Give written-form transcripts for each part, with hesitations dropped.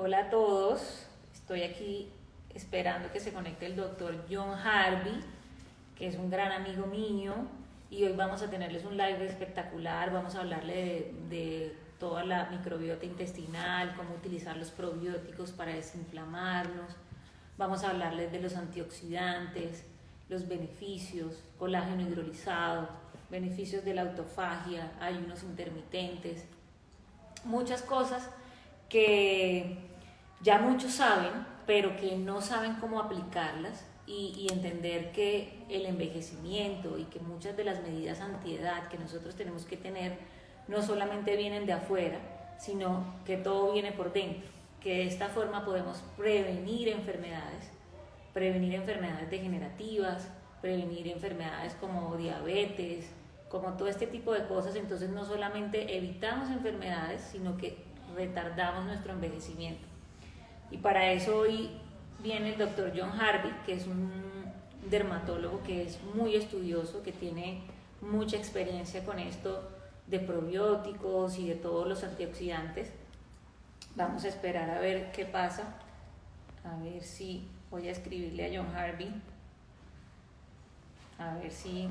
Hola a todos, estoy aquí esperando que se conecte el doctor John Harvey, que es un gran amigo mío, y hoy vamos a tenerles un live espectacular, vamos a hablarle de toda la microbiota intestinal, cómo utilizar los probióticos para desinflamarnos, vamos a hablarles de los antioxidantes, los beneficios, colágeno hidrolizado, beneficios de la autofagia, ayunos intermitentes, muchas cosas que ya muchos saben, pero que no saben cómo aplicarlas y entender que el envejecimiento y que muchas de las medidas antiedad que nosotros tenemos que tener no solamente vienen de afuera, sino que todo viene por dentro, que de esta forma podemos prevenir enfermedades degenerativas, prevenir enfermedades como diabetes, como todo este tipo de cosas. Entonces no solamente evitamos enfermedades, sino que retardamos nuestro envejecimiento. Y para eso hoy viene el doctor John Harvey, que es un dermatólogo que es muy estudioso, que tiene mucha experiencia con esto de probióticos y de todos los antioxidantes. Vamos a esperar a ver qué pasa. A ver si voy a escribirle a John Harvey. A ver si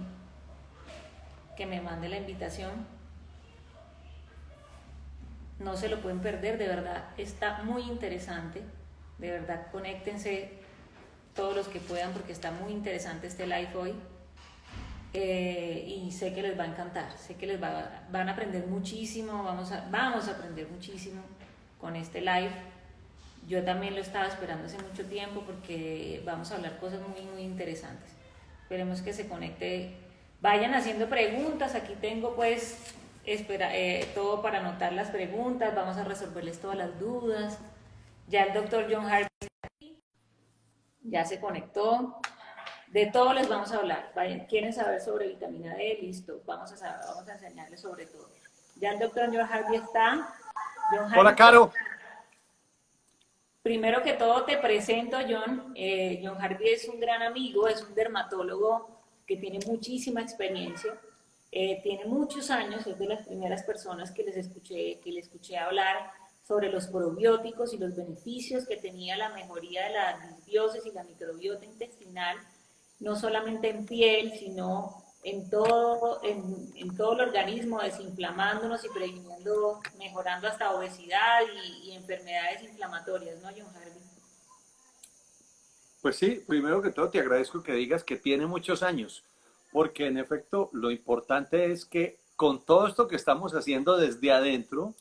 que me mande la invitación. No se lo pueden perder, de verdad, está muy interesante. De verdad, conéctense todos los que puedan porque está muy interesante este live hoy. Y sé que les va a encantar, sé que van a aprender muchísimo, vamos a aprender muchísimo con este live. Yo también lo estaba esperando hace mucho tiempo porque vamos a hablar cosas muy, muy interesantes. Esperemos que se conecte. Vayan haciendo preguntas, aquí tengo pues todo para anotar las preguntas, vamos a resolverles todas las dudas. Ya el doctor John Harvey ya se conectó. De todo les vamos a hablar. Vayan, quieren saber sobre vitamina D, listo, vamos a enseñarles sobre todo. Ya el doctor John Harvey está. John Hola, Harvey, Caro. primero que todo te presento, John. John Harvey es un gran amigo, es un dermatólogo que tiene muchísima experiencia, tiene muchos años, es de las primeras personas que le escuché hablar sobre los probióticos y los beneficios que tenía la mejoría de la disbiosis y la microbiota intestinal, no solamente en piel, sino en todo el organismo, desinflamándonos y previniendo, mejorando hasta obesidad y enfermedades inflamatorias, ¿no, John Harvey? Pues sí, primero que todo te agradezco que digas que tiene muchos años, porque en efecto lo importante es que con todo esto que estamos haciendo desde adentro,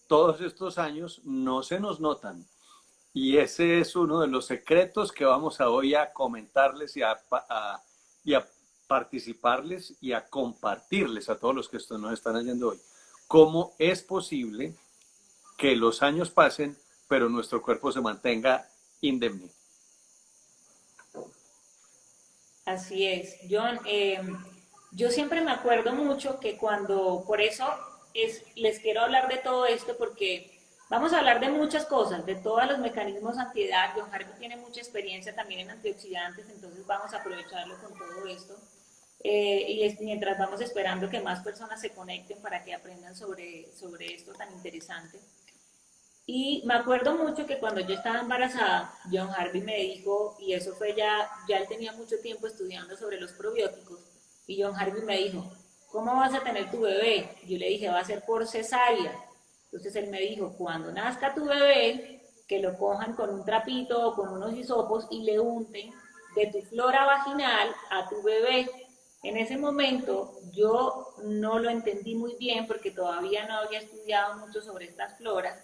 todos estos años no se nos notan. Y ese es uno de los secretos que vamos a hoy a comentarles y a participarles y a compartirles a todos los que esto nos están oyendo hoy. ¿Cómo es posible que los años pasen, pero nuestro cuerpo se mantenga indemne? Así es, John. Yo siempre me acuerdo mucho que por eso les quiero hablar de todo esto, porque vamos a hablar de muchas cosas, de todos los mecanismos antiedad. John Harvey tiene mucha experiencia también en antioxidantes, entonces vamos a aprovecharlo con todo esto. Mientras vamos esperando que más personas se conecten para que aprendan sobre esto tan interesante. Y me acuerdo mucho que cuando yo estaba embarazada, John Harvey me dijo, y eso fue ya él tenía mucho tiempo estudiando sobre los probióticos, y John Harvey me dijo, ¿cómo vas a tener tu bebé? Yo le dije, va a ser por cesárea. Entonces él me dijo, cuando nazca tu bebé, que lo cojan con un trapito o con unos hisopos y le unten de tu flora vaginal a tu bebé. En ese momento yo no lo entendí muy bien porque todavía no había estudiado mucho sobre estas floras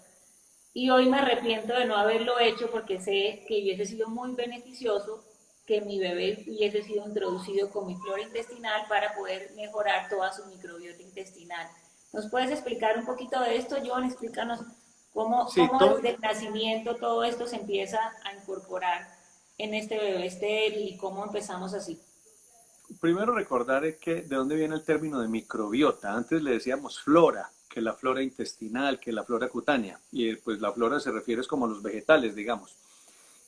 y hoy me arrepiento de no haberlo hecho porque sé que hubiese sido muy beneficioso que mi bebé hubiese sido introducido con mi flora intestinal para poder mejorar toda su microbiota intestinal. ¿Nos puedes explicar un poquito de esto, John? Explícanos Sí, cómo desde el nacimiento todo esto se empieza a incorporar en este bebé estéril y cómo empezamos así. primero recordar que de dónde viene el término de microbiota. Antes le decíamos flora, que la flora intestinal, que la flora cutánea. Y pues la flora se refiere como a los vegetales, digamos.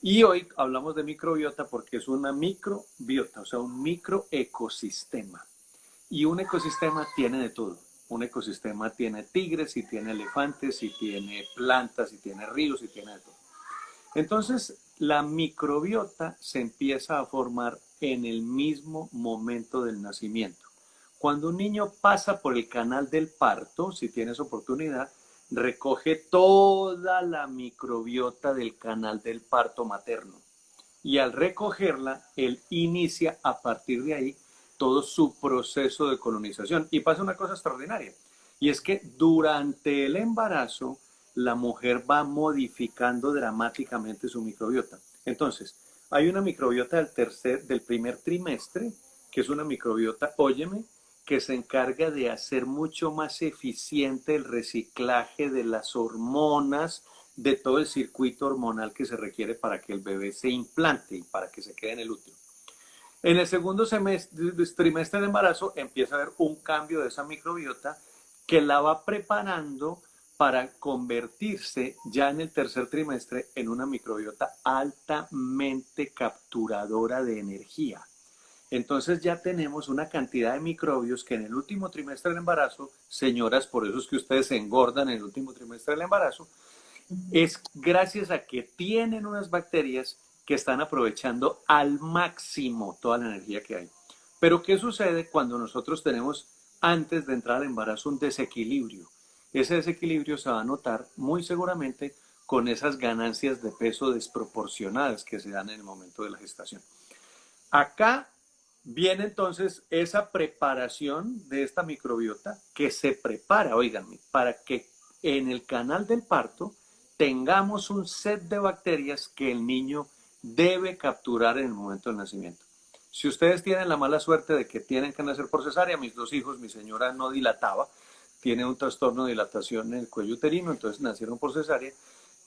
Y hoy hablamos de microbiota porque es una microbiota, o sea, un microecosistema. Y un ecosistema tiene de todo. Un ecosistema tiene tigres, y tiene elefantes, y tiene plantas, y tiene ríos, y tiene de todo. Entonces, la microbiota se empieza a formar en el mismo momento del nacimiento. Cuando un niño pasa por el canal del parto, si tienes oportunidad, recoge toda la microbiota del canal del parto materno. Y al recogerla, él inicia a partir de ahí todo su proceso de colonización. Y pasa una cosa extraordinaria, y es que durante el embarazo, la mujer va modificando dramáticamente su microbiota. Entonces, hay una microbiota del primer trimestre, que es una microbiota, óyeme, que se encarga de hacer mucho más eficiente el reciclaje de las hormonas, de todo el circuito hormonal que se requiere para que el bebé se implante y para que se quede en el útero. En el segundo trimestre de embarazo empieza a haber un cambio de esa microbiota que la va preparando para convertirse ya en el tercer trimestre en una microbiota altamente capturadora de energía. Entonces ya tenemos una cantidad de microbios que en el último trimestre del embarazo, señoras, por eso es que ustedes se engordan en el último trimestre del embarazo, es gracias a que tienen unas bacterias que están aprovechando al máximo toda la energía que hay. Pero ¿qué sucede cuando nosotros tenemos antes de entrar al embarazo un desequilibrio? Ese desequilibrio se va a notar muy seguramente con esas ganancias de peso desproporcionadas que se dan en el momento de la gestación. Acá viene entonces esa preparación de esta microbiota que se prepara, oíganme, para que en el canal del parto tengamos un set de bacterias que el niño debe capturar en el momento del nacimiento. Si ustedes tienen la mala suerte de que tienen que nacer por cesárea, mis dos hijos, mi señora no dilataba, tiene un trastorno de dilatación en el cuello uterino, entonces nacieron por cesárea.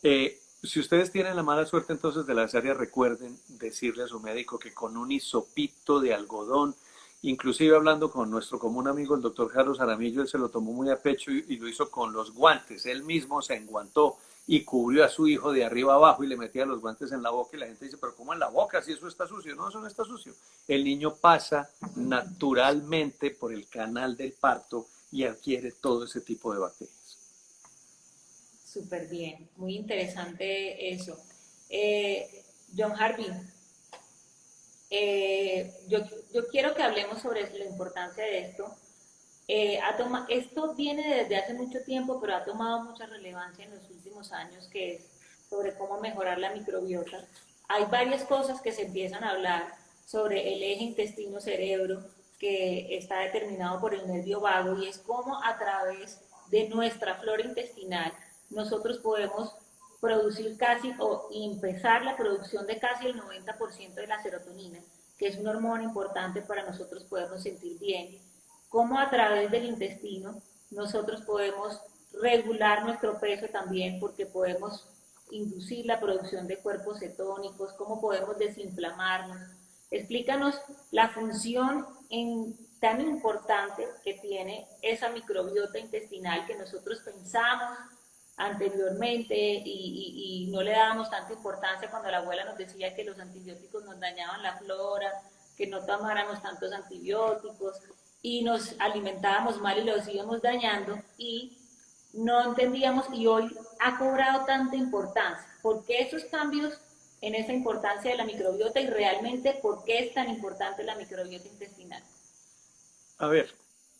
Si ustedes tienen la mala suerte entonces de la cesárea, recuerden decirle a su médico que con un hisopito de algodón, inclusive hablando con nuestro común amigo el doctor Carlos Aramillo, él se lo tomó muy a pecho y lo hizo con los guantes, él mismo se enguantó y cubrió a su hijo de arriba abajo y le metía los guantes en la boca y la gente dice, pero ¿cómo en la boca? Si eso está sucio. No, eso no está sucio. El niño pasa naturalmente por el canal del parto y adquiere todo ese tipo de bacterias. Súper bien, muy interesante eso. John Harvey, yo, yo quiero que hablemos sobre la importancia de esto. Esto viene desde hace mucho tiempo, pero ha tomado mucha relevancia en los últimos años, que es sobre cómo mejorar la microbiota. Hay varias cosas que se empiezan a hablar sobre el eje intestino-cerebro, que está determinado por el nervio vago, y es cómo a través de nuestra flora intestinal nosotros podemos producir casi o empezar la producción de casi el 90% de la serotonina, que es una hormona importante para nosotros podernos sentir bien, cómo a través del intestino nosotros podemos regular nuestro peso también, porque podemos inducir la producción de cuerpos cetónicos, cómo podemos desinflamarnos. Explícanos la función tan importante que tiene esa microbiota intestinal que nosotros pensamos anteriormente y no le dábamos tanta importancia cuando la abuela nos decía que los antibióticos nos dañaban la flora, que no tomáramos tantos antibióticos y nos alimentábamos mal y los íbamos dañando y no entendíamos, y hoy ha cobrado tanta importancia. ¿Por qué esos cambios en esa importancia de la microbiota y realmente por qué es tan importante la microbiota intestinal? A ver,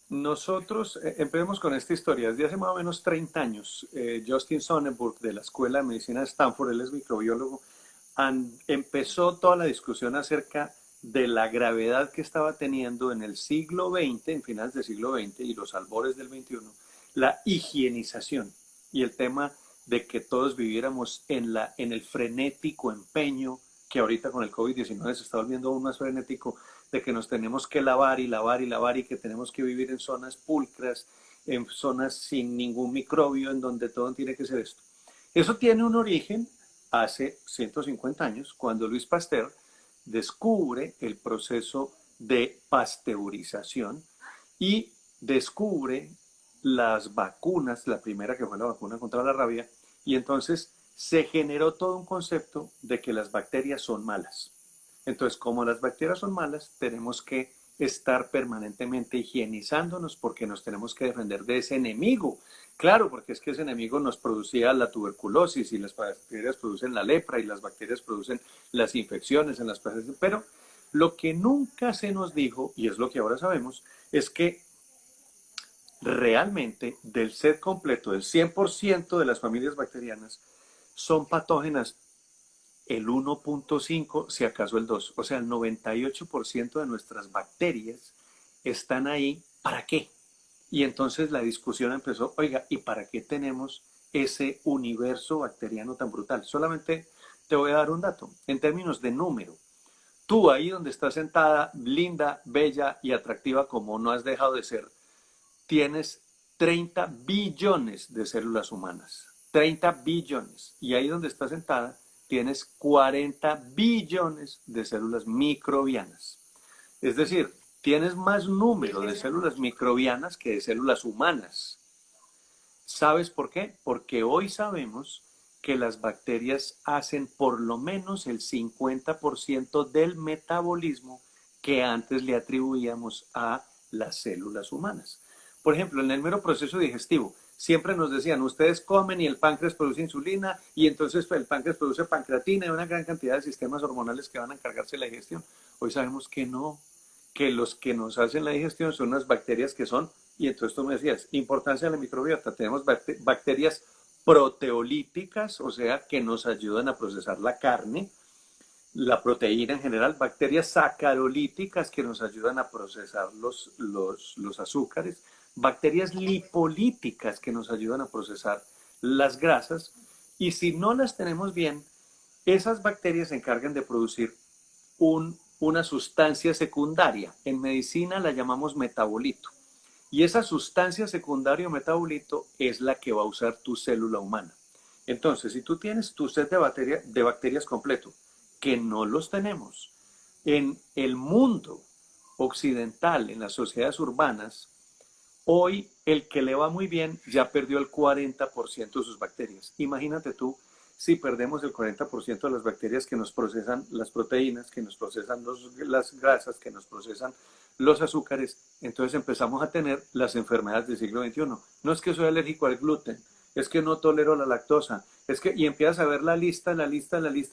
nosotros empecemos con esta historia. Desde hace más o menos 30 años, Justin Sonnenberg de la Escuela de Medicina de Stanford, él es microbiólogo, empezó toda la discusión acerca de la gravedad que estaba teniendo en el siglo XX, en finales del siglo XX y los albores del XXI, la higienización y el tema de que todos viviéramos en el frenético empeño que ahorita con el COVID-19 se está volviendo aún más frenético, de que nos tenemos que lavar y lavar y lavar y que tenemos que vivir en zonas pulcras, en zonas sin ningún microbio, en donde todo tiene que ser esto. Eso tiene un origen hace 150 años, cuando Louis Pasteur descubre el proceso de pasteurización y descubre las vacunas, la primera que fue la vacuna contra la rabia, y entonces se generó todo un concepto de que las bacterias son malas. Entonces, como las bacterias son malas, tenemos que estar permanentemente higienizándonos porque nos tenemos que defender de ese enemigo. Claro, porque es que ese enemigo nos producía la tuberculosis y las bacterias producen la lepra y las bacterias producen las infecciones en las personas. Pero lo que nunca se nos dijo, y es lo que ahora sabemos, es que realmente del set completo, del 100% de las familias bacterianas, son patógenas el 1.5, si acaso el 2. O sea, el 98% de nuestras bacterias están ahí. ¿Para qué? Y entonces la discusión empezó, oiga, ¿y para qué tenemos ese universo bacteriano tan brutal? Solamente te voy a dar un dato. En términos de número, tú ahí donde estás sentada, linda, bella y atractiva como no has dejado de ser, tienes 30 billones de células humanas. 30 billones. Y ahí donde estás sentada, tienes 40 billones de células microbianas. Es decir, tienes más número de células microbianas que de células humanas. ¿Sabes por qué? Porque hoy sabemos que las bacterias hacen por lo menos el 50% del metabolismo que antes le atribuíamos a las células humanas. Por ejemplo, en el mero proceso digestivo, siempre nos decían, ustedes comen y el páncreas produce insulina y entonces el páncreas produce pancreatina y una gran cantidad de sistemas hormonales que van a encargarse de la digestión. Hoy sabemos que no, que los que nos hacen la digestión son unas bacterias que son, y entonces tú me decías, importancia de la microbiota, tenemos bacterias proteolíticas, o sea, que nos ayudan a procesar la carne, la proteína en general, bacterias sacarolíticas que nos ayudan a procesar los azúcares, bacterias lipolíticas que nos ayudan a procesar las grasas, y si no las tenemos bien, esas bacterias se encargan de producir una sustancia secundaria. En medicina la llamamos metabolito. Y esa sustancia secundaria o metabolito es la que va a usar tu célula humana. Entonces, si tú tienes tu set de bacterias completo, que no los tenemos, en el mundo occidental, en las sociedades urbanas, hoy el que le va muy bien ya perdió el 40% de sus bacterias. Imagínate tú si perdemos el 40% de las bacterias que nos procesan las proteínas, que nos procesan las grasas, que nos procesan los azúcares, entonces empezamos a tener las enfermedades del siglo XXI. No es que soy alérgico al gluten, es que no tolero la lactosa, es que, y empiezas a ver la lista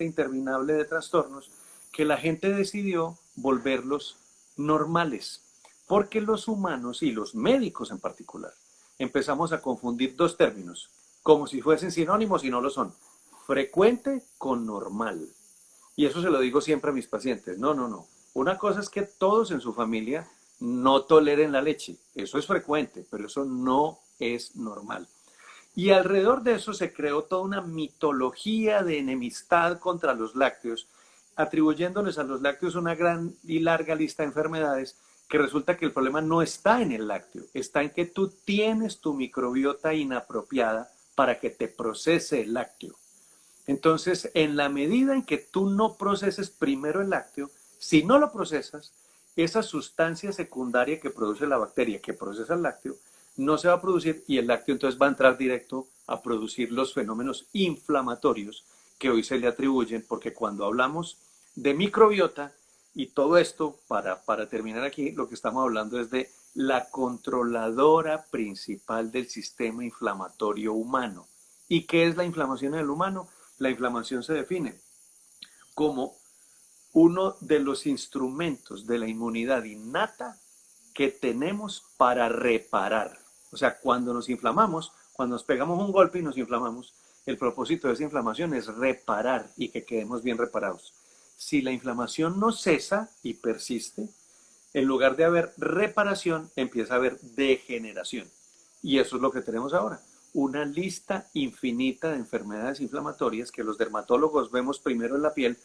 interminable de trastornos que la gente decidió volverlos normales. Porque los humanos y los médicos en particular empezamos a confundir dos términos, como si fuesen sinónimos y no lo son. Frecuente con normal. Y eso se lo digo siempre a mis pacientes. No, no, no. Una cosa es que todos en su familia no toleren la leche. Eso es frecuente, pero eso no es normal. Y alrededor de eso se creó toda una mitología de enemistad contra los lácteos, atribuyéndoles a los lácteos una gran y larga lista de enfermedades que resulta que el problema no está en el lácteo, está en que tú tienes tu microbiota inapropiada para que te procese el lácteo. Entonces, en la medida en que tú no proceses primero el lácteo, si no lo procesas, esa sustancia secundaria que produce la bacteria que procesa el lácteo no se va a producir y el lácteo entonces va a entrar directo a producir los fenómenos inflamatorios que hoy se le atribuyen, porque cuando hablamos de microbiota y todo esto, para terminar aquí, lo que estamos hablando es de la controladora principal del sistema inflamatorio humano. ¿Y qué es la inflamación en el humano? La inflamación se define como uno de los instrumentos de la inmunidad innata que tenemos para reparar. O sea, cuando nos inflamamos, cuando nos pegamos un golpe y nos inflamamos, el propósito de esa inflamación es reparar y que quedemos bien reparados. Si la inflamación no cesa y persiste, en lugar de haber reparación, empieza a haber degeneración. Y eso es lo que tenemos ahora. Una lista infinita de enfermedades inflamatorias que los dermatólogos vemos primero en la piel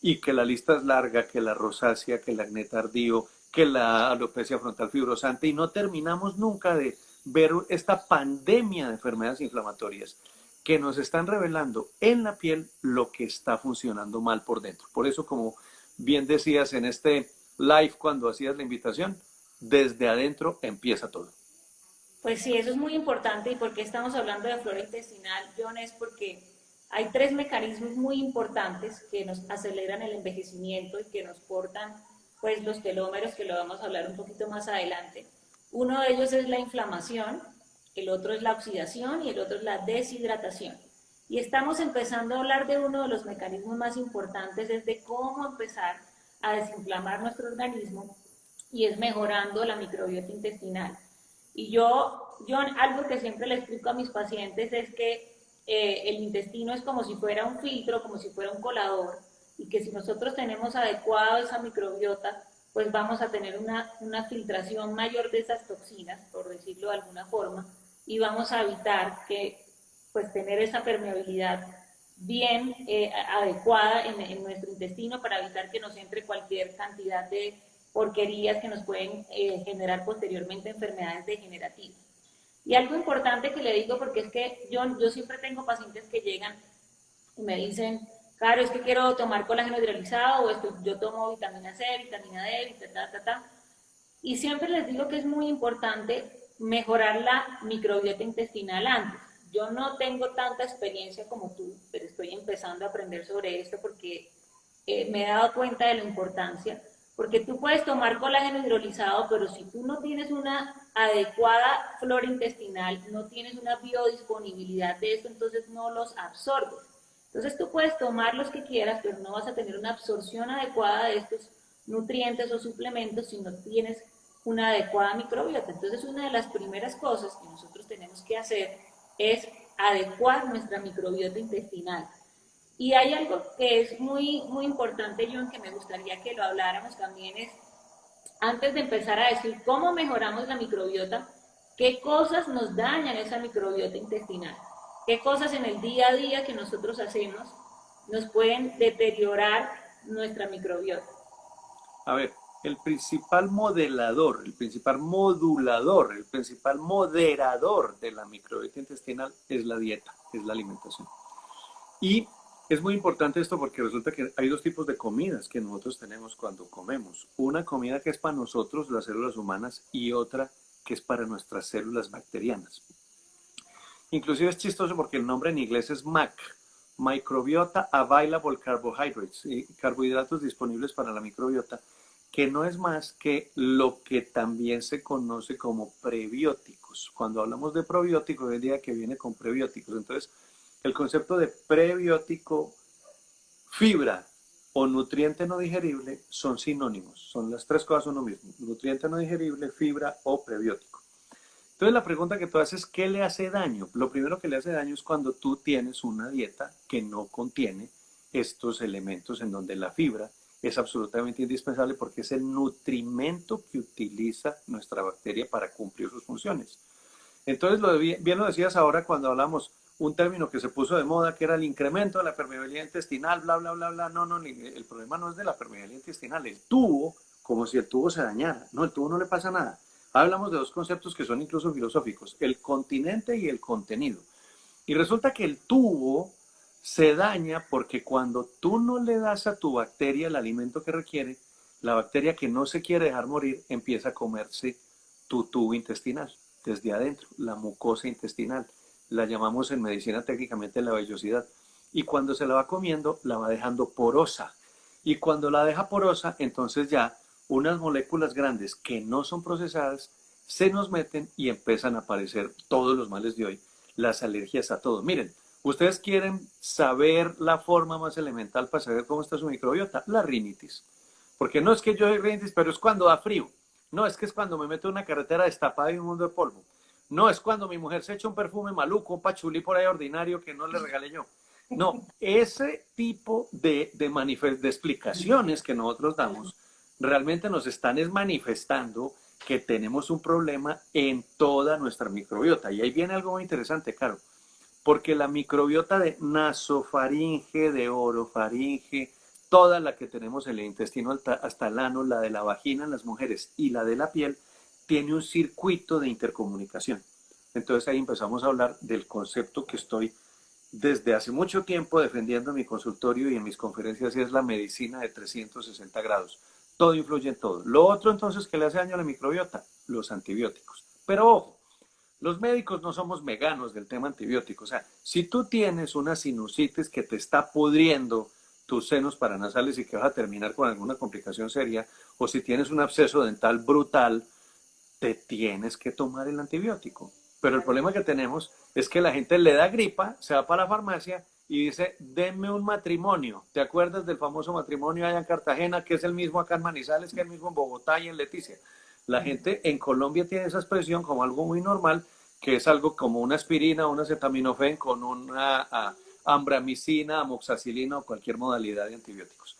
y que la lista es larga, que la rosácea, que el acné tardío, que la alopecia frontal fibrosante, y no terminamos nunca de ver esta pandemia de enfermedades inflamatorias que nos están revelando en la piel lo que está funcionando mal por dentro. Por eso, como bien decías en este live cuando hacías la invitación, desde adentro empieza todo. Pues sí, eso es muy importante. ¿Y por qué estamos hablando de flora intestinal, John? Es porque hay tres mecanismos muy importantes que nos aceleran el envejecimiento y que nos portan pues los telómeros, que lo vamos a hablar un poquito más adelante. Uno de ellos es la inflamación, el otro es la oxidación y el otro es la deshidratación. Y estamos empezando a hablar de uno de los mecanismos más importantes, es de cómo empezar a desinflamar nuestro organismo, y es mejorando la microbiota intestinal. Y yo algo que siempre le explico a mis pacientes es que el intestino es como si fuera un filtro, como si fuera un colador, y que si nosotros tenemos adecuado esa microbiota, pues vamos a tener una filtración mayor de esas toxinas, por decirlo de alguna forma, y vamos a evitar que, pues, tener esa permeabilidad bien adecuada en nuestro intestino, para evitar que nos entre cualquier cantidad de porquerías que nos pueden generar posteriormente enfermedades degenerativas. Y algo importante que le digo, porque es que yo siempre tengo pacientes que llegan y me dicen, claro, es que quiero tomar colágeno hidrolizado, o esto, yo tomo vitamina C, vitamina D, y siempre les digo que es muy importante mejorar la microbiota intestinal antes. Yo no tengo tanta experiencia como tú, pero estoy empezando a aprender sobre esto porque me he dado cuenta de la importancia, porque tú puedes tomar colágeno hidrolizado, pero si tú no tienes una adecuada flora intestinal, no tienes una biodisponibilidad de esto, entonces no los absorbes. Entonces tú puedes tomar los que quieras, pero no vas a tener una absorción adecuada de estos nutrientes o suplementos si no tienes una adecuada microbiota. Entonces una de las primeras cosas que nosotros tenemos que hacer es adecuar nuestra microbiota intestinal. Y hay algo que es muy importante, John, que me gustaría que lo habláramos también, es antes de empezar a decir cómo mejoramos la microbiota, qué cosas nos dañan esa microbiota intestinal, qué cosas en el día a día que nosotros hacemos nos pueden deteriorar nuestra microbiota. A ver, el principal modelador, el principal modulador, el principal moderador de la microbiota intestinal es la dieta, es la alimentación. Y es muy importante esto porque resulta que hay dos tipos de comidas que nosotros tenemos cuando comemos. Una comida que es para nosotros, las células humanas, y otra que es para nuestras células bacterianas. Inclusive es chistoso porque el nombre en inglés es MAC, Microbiota Available Carbohydrates, carbohidratos disponibles para la microbiota, que no es más que lo que también se conoce como prebióticos. Cuando hablamos de probióticos, hoy en día que viene con prebióticos. Entonces, el concepto de prebiótico, fibra o nutriente no digerible son sinónimos. Son las tres cosas uno mismo. Nutriente no digerible, fibra o prebiótico. Entonces la pregunta que tú haces es, ¿qué le hace daño? Lo primero que le hace daño es cuando tú tienes una dieta que no contiene estos elementos, en donde la fibra es absolutamente indispensable porque es el nutrimento que utiliza nuestra bacteria para cumplir sus funciones. Entonces, bien lo decías ahora cuando hablamos un término que se puso de moda, que era el incremento de la permeabilidad intestinal, bla, bla, bla, bla. No, no, el problema no es de la permeabilidad intestinal, el tubo, como si el tubo se dañara. No, el tubo no le pasa nada. Hablamos de dos conceptos que son incluso filosóficos, el continente y el contenido. Y resulta que el tubo se daña porque cuando tú no le das a tu bacteria el alimento que requiere, la bacteria que no se quiere dejar morir empieza a comerse tu tubo intestinal desde adentro, la mucosa intestinal. La llamamos en medicina técnicamente la vellosidad. Y cuando se la va comiendo, la va dejando porosa. Y cuando la deja porosa, entonces ya unas moléculas grandes que no son procesadas se nos meten y empiezan a aparecer todos los males de hoy, las alergias a todo. Miren, ustedes quieren saber la forma más elemental para saber cómo está su microbiota, la rinitis. Porque no es que yo doy rinitis, pero es cuando da frío. No, es que es cuando me meto en una carretera destapada y un mundo de polvo. No, es cuando mi mujer se echa un perfume maluco, un pachulí por ahí ordinario que no le regalé yo. No, ese tipo de explicaciones que nosotros damos realmente nos están manifestando que tenemos un problema en toda nuestra microbiota. Y ahí viene algo muy interesante, Caro, porque la microbiota de nasofaringe, de orofaringe, toda la que tenemos en el intestino hasta el ano, la de la vagina en las mujeres y la de la piel, tiene un circuito de intercomunicación. Entonces ahí empezamos a hablar del concepto que estoy desde hace mucho tiempo defendiendo en mi consultorio y en mis conferencias, y es la medicina de 360 grados. Todo influye en todo. Lo otro entonces que le hace daño a la microbiota, los antibióticos. Pero ojo, los médicos no somos veganos del tema antibiótico. O sea, si tú tienes una sinusitis que te está pudriendo tus senos paranasales y que vas a terminar con alguna complicación seria, o si tienes un absceso dental brutal, te tienes que tomar el antibiótico. Pero el problema que tenemos es que la gente le da gripa, se va para la farmacia y dice, denme un matrimonio. ¿Te acuerdas del famoso matrimonio allá en Cartagena, que es el mismo acá en Manizales, que es el mismo en Bogotá y en Leticia? La gente en Colombia tiene esa expresión como algo muy normal, que es algo como una aspirina, una acetaminofén con una ambramicina, amoxicilina o cualquier modalidad de antibióticos.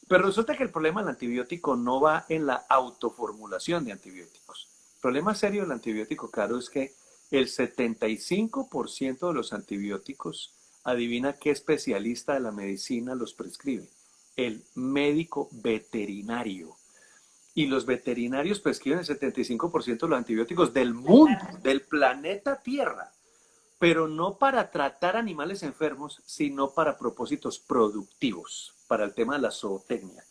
Pero resulta que el problema del antibiótico no va en la autoformulación de antibióticos. El problema serio del antibiótico, Caro, es que el 75% de los antibióticos, adivina qué especialista de la medicina los prescribe. El médico veterinario. Y los veterinarios prescriben el 75% de los antibióticos del mundo, del planeta Tierra, pero no para tratar animales enfermos, sino para propósitos productivos, para el tema de la zootecnia.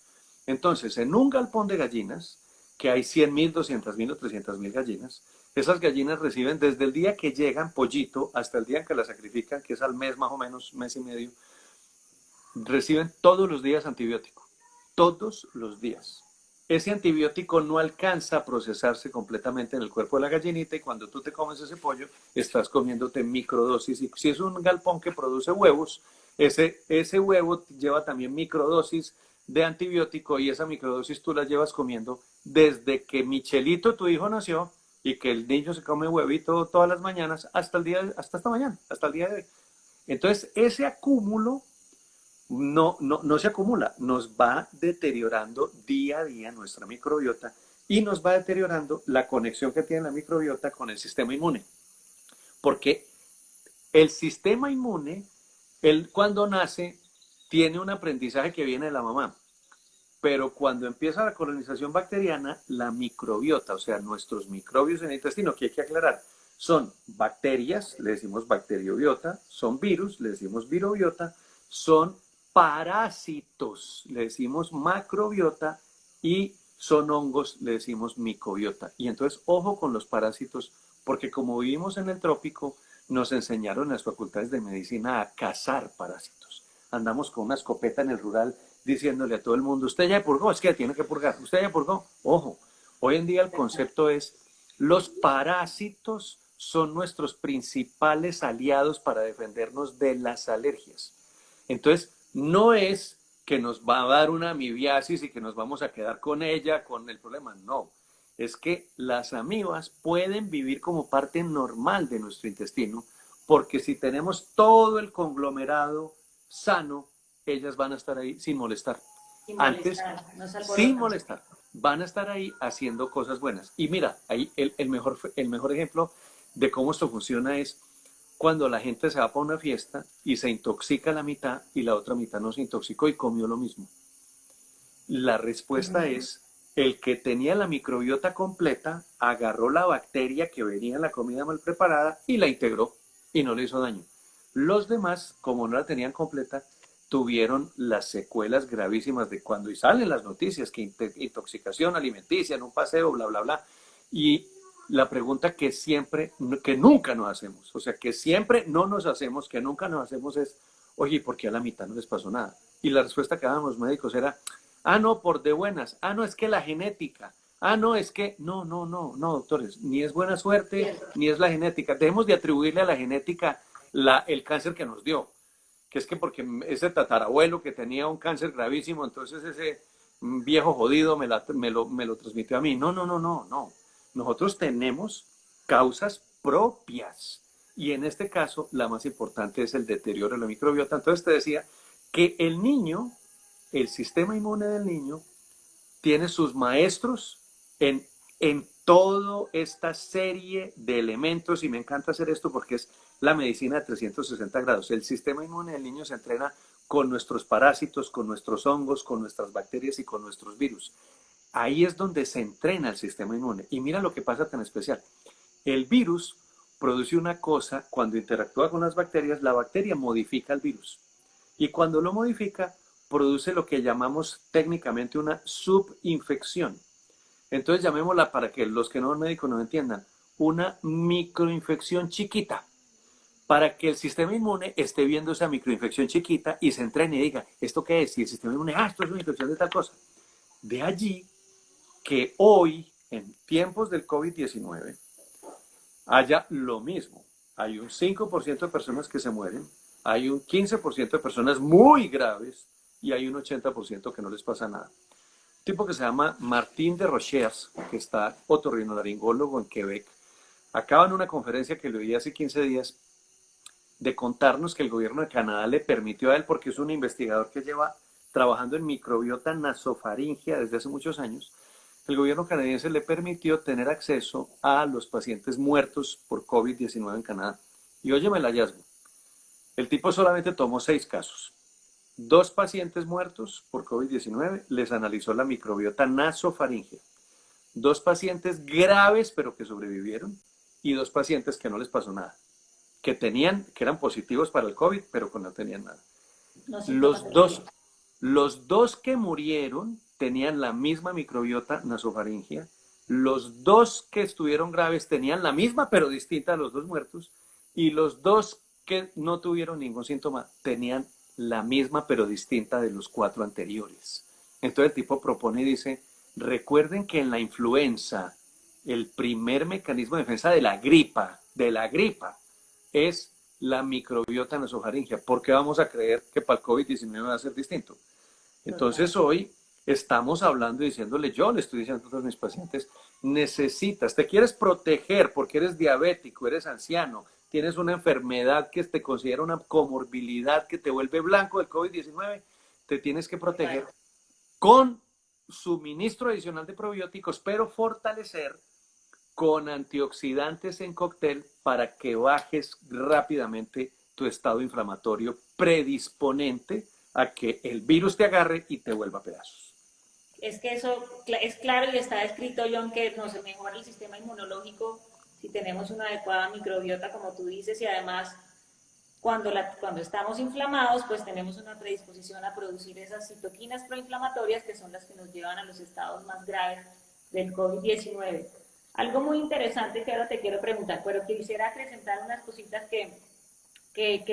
Entonces, en un galpón de gallinas, que hay 100.000, 200.000 o 300.000 gallinas, esas gallinas reciben desde el día que llegan pollito hasta el día en que la sacrifican, que es al mes más o menos, mes y medio, reciben todos los días antibiótico, todos los días. Ese antibiótico no alcanza a procesarse completamente en el cuerpo de la gallinita y cuando tú te comes ese pollo, estás comiéndote microdosis. Y si es un galpón que produce huevos, ese huevo lleva también microdosis de antibiótico y esa microdosis tú la llevas comiendo desde que Michelito, tu hijo, nació y que el niño se come huevito todas las mañanas hasta esta mañana, hasta el día de hoy. Entonces, ese acúmulo no se acumula, nos va deteriorando día a día nuestra microbiota y nos va deteriorando la conexión que tiene la microbiota con el sistema inmune. Porque el sistema inmune, él cuando nace, tiene un aprendizaje que viene de la mamá. Pero cuando empieza la colonización bacteriana, la microbiota, o sea, nuestros microbios en el intestino, que hay que aclarar, son bacterias, le decimos bacteriobiota, son virus, le decimos virobiota, son parásitos, le decimos macrobiota, y son hongos, le decimos micobiota. Y entonces, ojo con los parásitos, porque como vivimos en el trópico, nos enseñaron en las facultades de medicina a cazar parásitos. Andamos con una escopeta en el rural diciéndole a todo el mundo, usted ya purgó, es que tiene que purgar, usted ya purgó. Ojo, hoy en día el concepto es, los parásitos son nuestros principales aliados para defendernos de las alergias. Entonces, no es que nos va a dar una amibiasis y que nos vamos a quedar con ella, con el problema, no. Es que las amibas pueden vivir como parte normal de nuestro intestino, porque si tenemos todo el conglomerado sano, ellas van a estar ahí sin molestar. Sin Antes, molestar, no se sin alborotan. molestar. Van a estar ahí haciendo cosas buenas. Y mira, ahí el mejor ejemplo de cómo esto funciona es cuando la gente se va para una fiesta y se intoxica la mitad y la otra mitad no se intoxicó y comió lo mismo. La respuesta es, el que tenía la microbiota completa agarró la bacteria que venía en la comida mal preparada y la integró y no le hizo daño. Los demás, como no la tenían completa, tuvieron las secuelas gravísimas de cuando y salen las noticias, que intoxicación alimenticia en un paseo, bla, bla, bla. Y la pregunta que siempre, que nunca nos hacemos, o sea, que siempre no nos hacemos, que nunca nos hacemos es, oye, ¿por qué a la mitad no les pasó nada? Y la respuesta que daban los médicos era, no, por de buenas, no, es que la genética, no, es que, no, doctores, ni es buena suerte, ni es la genética. Debemos de atribuirle a la genética el cáncer que nos dio, que es que porque ese tatarabuelo que tenía un cáncer gravísimo, entonces ese viejo jodido me lo transmitió a mí. No. Nosotros tenemos causas propias y en este caso la más importante es el deterioro de la microbiota. Entonces te decía que el niño, el sistema inmune del niño, tiene sus maestros en toda esta serie de elementos y me encanta hacer esto porque es la medicina de 360 grados. El sistema inmune del niño se entrena con nuestros parásitos, con nuestros hongos, con nuestras bacterias y con nuestros virus. Ahí es donde se entrena el sistema inmune. Y mira lo que pasa tan especial. El virus produce una cosa, cuando interactúa con las bacterias, la bacteria modifica el virus. Y cuando lo modifica, produce lo que llamamos técnicamente una subinfección. Entonces llamémosla, para que los que no son médicos no entiendan, una microinfección chiquita. para que el sistema inmune esté viendo esa microinfección chiquita y se entrene y diga, ¿esto qué es? Y el sistema inmune, esto es una infección de tal cosa. De allí que hoy, en tiempos del COVID-19, haya lo mismo. Hay un 5% de personas que se mueren, hay un 15% de personas muy graves y hay un 80% que no les pasa nada. Un tipo que se llama Martín de Rochers, que está otorrinolaringólogo en Quebec, acaba en una conferencia que le oí hace 15 días de contarnos que el gobierno de Canadá le permitió a él, porque es un investigador que lleva trabajando en microbiota nasofaringea desde hace muchos años, el gobierno canadiense le permitió tener acceso a los pacientes muertos por COVID-19 en Canadá. Y óyeme el hallazgo. El tipo solamente tomó 6 casos. 2 pacientes muertos por COVID-19, les analizó la microbiota nasofaringea. 2 pacientes graves pero que sobrevivieron y 2 pacientes que no les pasó nada, que eran positivos para el COVID pero que no tenían nada. No síntomas Los del dos, COVID. los dos que murieron tenían la misma microbiota nasofaringea. Los 2 que estuvieron graves tenían la misma pero distinta a los 2 muertos. Y los 2 que no tuvieron ningún síntoma tenían la misma pero distinta de los 4 anteriores. Entonces el tipo propone y dice, recuerden que en la influenza el primer mecanismo de defensa de la gripa, es la microbiota nasofaringea. ¿Por qué vamos a creer que para el COVID-19 va a ser distinto? Entonces hoy estamos hablando y diciéndole, yo le estoy diciendo a todos mis pacientes, te quieres proteger porque eres diabético, eres anciano, tienes una enfermedad que te considera una comorbilidad que te vuelve blanco del COVID-19, te tienes que proteger con suministro adicional de probióticos, pero fortalecer con antioxidantes en cóctel para que bajes rápidamente tu estado inflamatorio predisponente a que el virus te agarre y te vuelva a pedazos. Es que eso es claro y está escrito, John, que nos mejora el sistema inmunológico si tenemos una adecuada microbiota, como tú dices, y además cuando estamos inflamados, pues tenemos una predisposición a producir esas citoquinas proinflamatorias que son las que nos llevan a los estados más graves del COVID-19. Algo muy interesante que ahora te quiero preguntar, pero quisiera acrecentar unas cositas que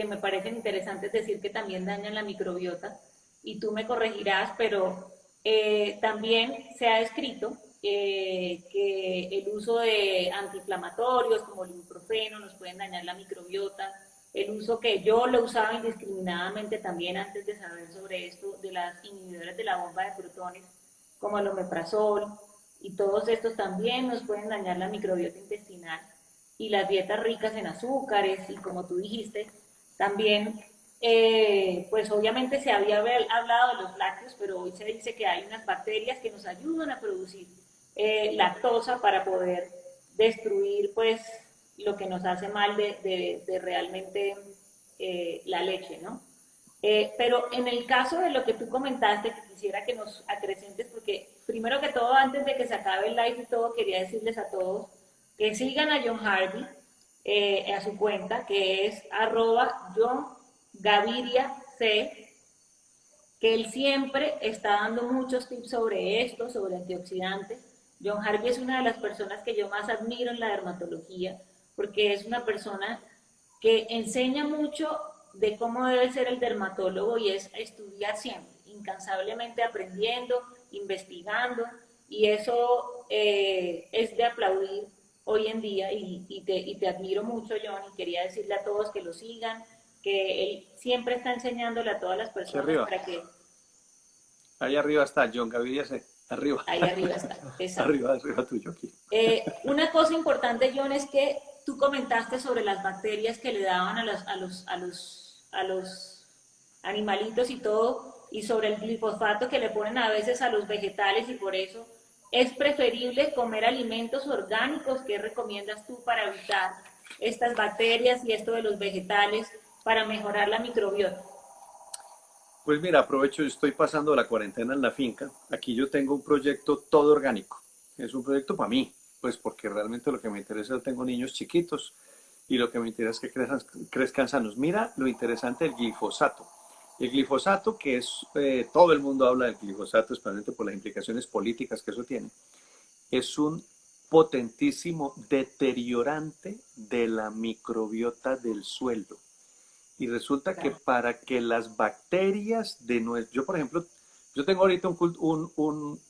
me parecen interesantes decir que también dañan la microbiota, y tú me corregirás, pero también se ha descrito que el uso de antiinflamatorios como el ibuprofeno nos pueden dañar la microbiota, el uso que yo lo usaba indiscriminadamente también antes de saber sobre esto, de las inhibidoras de la bomba de protones, como el omeprazol, y todos estos también nos pueden dañar la microbiota intestinal, y las dietas ricas en azúcares, y como tú dijiste, también, pues obviamente se había hablado de los lácteos, pero hoy se dice que hay unas bacterias que nos ayudan a producir lactosa para poder destruir pues lo que nos hace mal de realmente la leche, ¿no? Pero en el caso de lo que tú comentaste, que quisiera que nos acrecentes, porque primero que todo, antes de que se acabe el live y todo, quería decirles a todos que sigan a John Harvey, a su cuenta, que es @JohnGaviriaC, que él siempre está dando muchos tips sobre esto, sobre antioxidantes. John Harvey es una de las personas que yo más admiro en la dermatología, porque es una persona que enseña mucho de cómo debe ser el dermatólogo, y es estudiar siempre, incansablemente aprendiendo, investigando, y eso es de aplaudir hoy en día, y te admiro mucho, John, y quería decirle a todos que lo sigan, que él siempre está enseñándole a todas las Aquí personas arriba. para que... Ahí arriba está John Gaviria, arriba. Ahí arriba está, exacto. Arriba tuyo aquí. Una cosa importante, John, es que tú comentaste sobre las bacterias que le daban a los animalitos y todo, y sobre el glifosato que le ponen a veces a los vegetales, y por eso es preferible comer alimentos orgánicos. ¿Qué recomiendas tú para evitar estas bacterias y esto de los vegetales para mejorar la microbiota? Pues mira, aprovecho, yo estoy pasando la cuarentena en la finca. Aquí yo tengo un proyecto todo orgánico. Es un proyecto para mí, pues porque realmente lo que me interesa, yo tengo niños chiquitos y lo que me interesa es que crezcan sanos. Mira lo interesante del glifosato. El glifosato, que es, todo el mundo habla del glifosato, especialmente por las implicaciones políticas que eso tiene, es un potentísimo deteriorante de la microbiota del suelo. Y resulta que Claro. para que las bacterias de nuestro, yo por ejemplo, yo tengo ahorita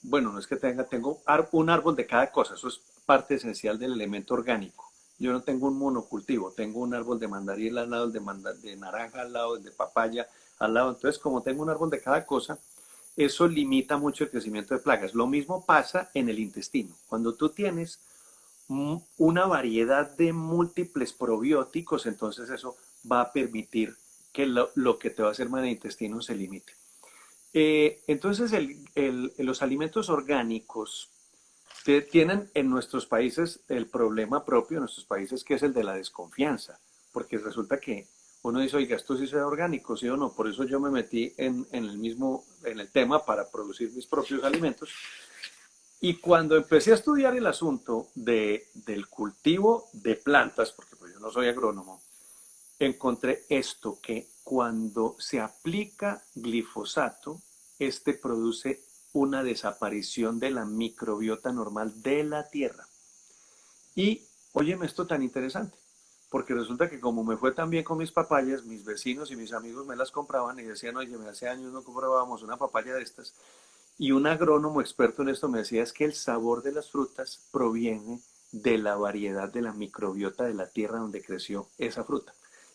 bueno, no es que tengo un árbol de cada cosa, eso es parte esencial del elemento orgánico. Yo no tengo un monocultivo, tengo un árbol de mandarina al lado, el de naranja al lado, el de papaya al lado. Entonces, como tengo un árbol de cada cosa, eso limita mucho el crecimiento de plagas. Lo mismo pasa en el intestino. Cuando tú tienes una variedad de múltiples probióticos, entonces eso va a permitir que lo que te va a hacer mal en el intestino se limite. Entonces, los alimentos orgánicos tienen en nuestros países el problema propio, en nuestros países, que es el de la desconfianza, porque resulta que uno dice, oiga, esto sí sea orgánico, sí o no, por eso yo me metí en el tema para producir mis propios alimentos. Y cuando empecé a estudiar el asunto del cultivo de plantas, porque pues yo no soy agrónomo, encontré esto, que cuando se aplica glifosato, este produce una desaparición de la microbiota normal de la tierra. Y óyeme esto tan interesante, porque resulta que como me fue tan bien con mis papayas, mis vecinos y mis amigos me las compraban y decían, oye, hace años no comprábamos una papaya de estas. Y un agrónomo experto en esto me decía es que el sabor de las frutas proviene de la variedad de la microbiota de la tierra donde creció esa fruta.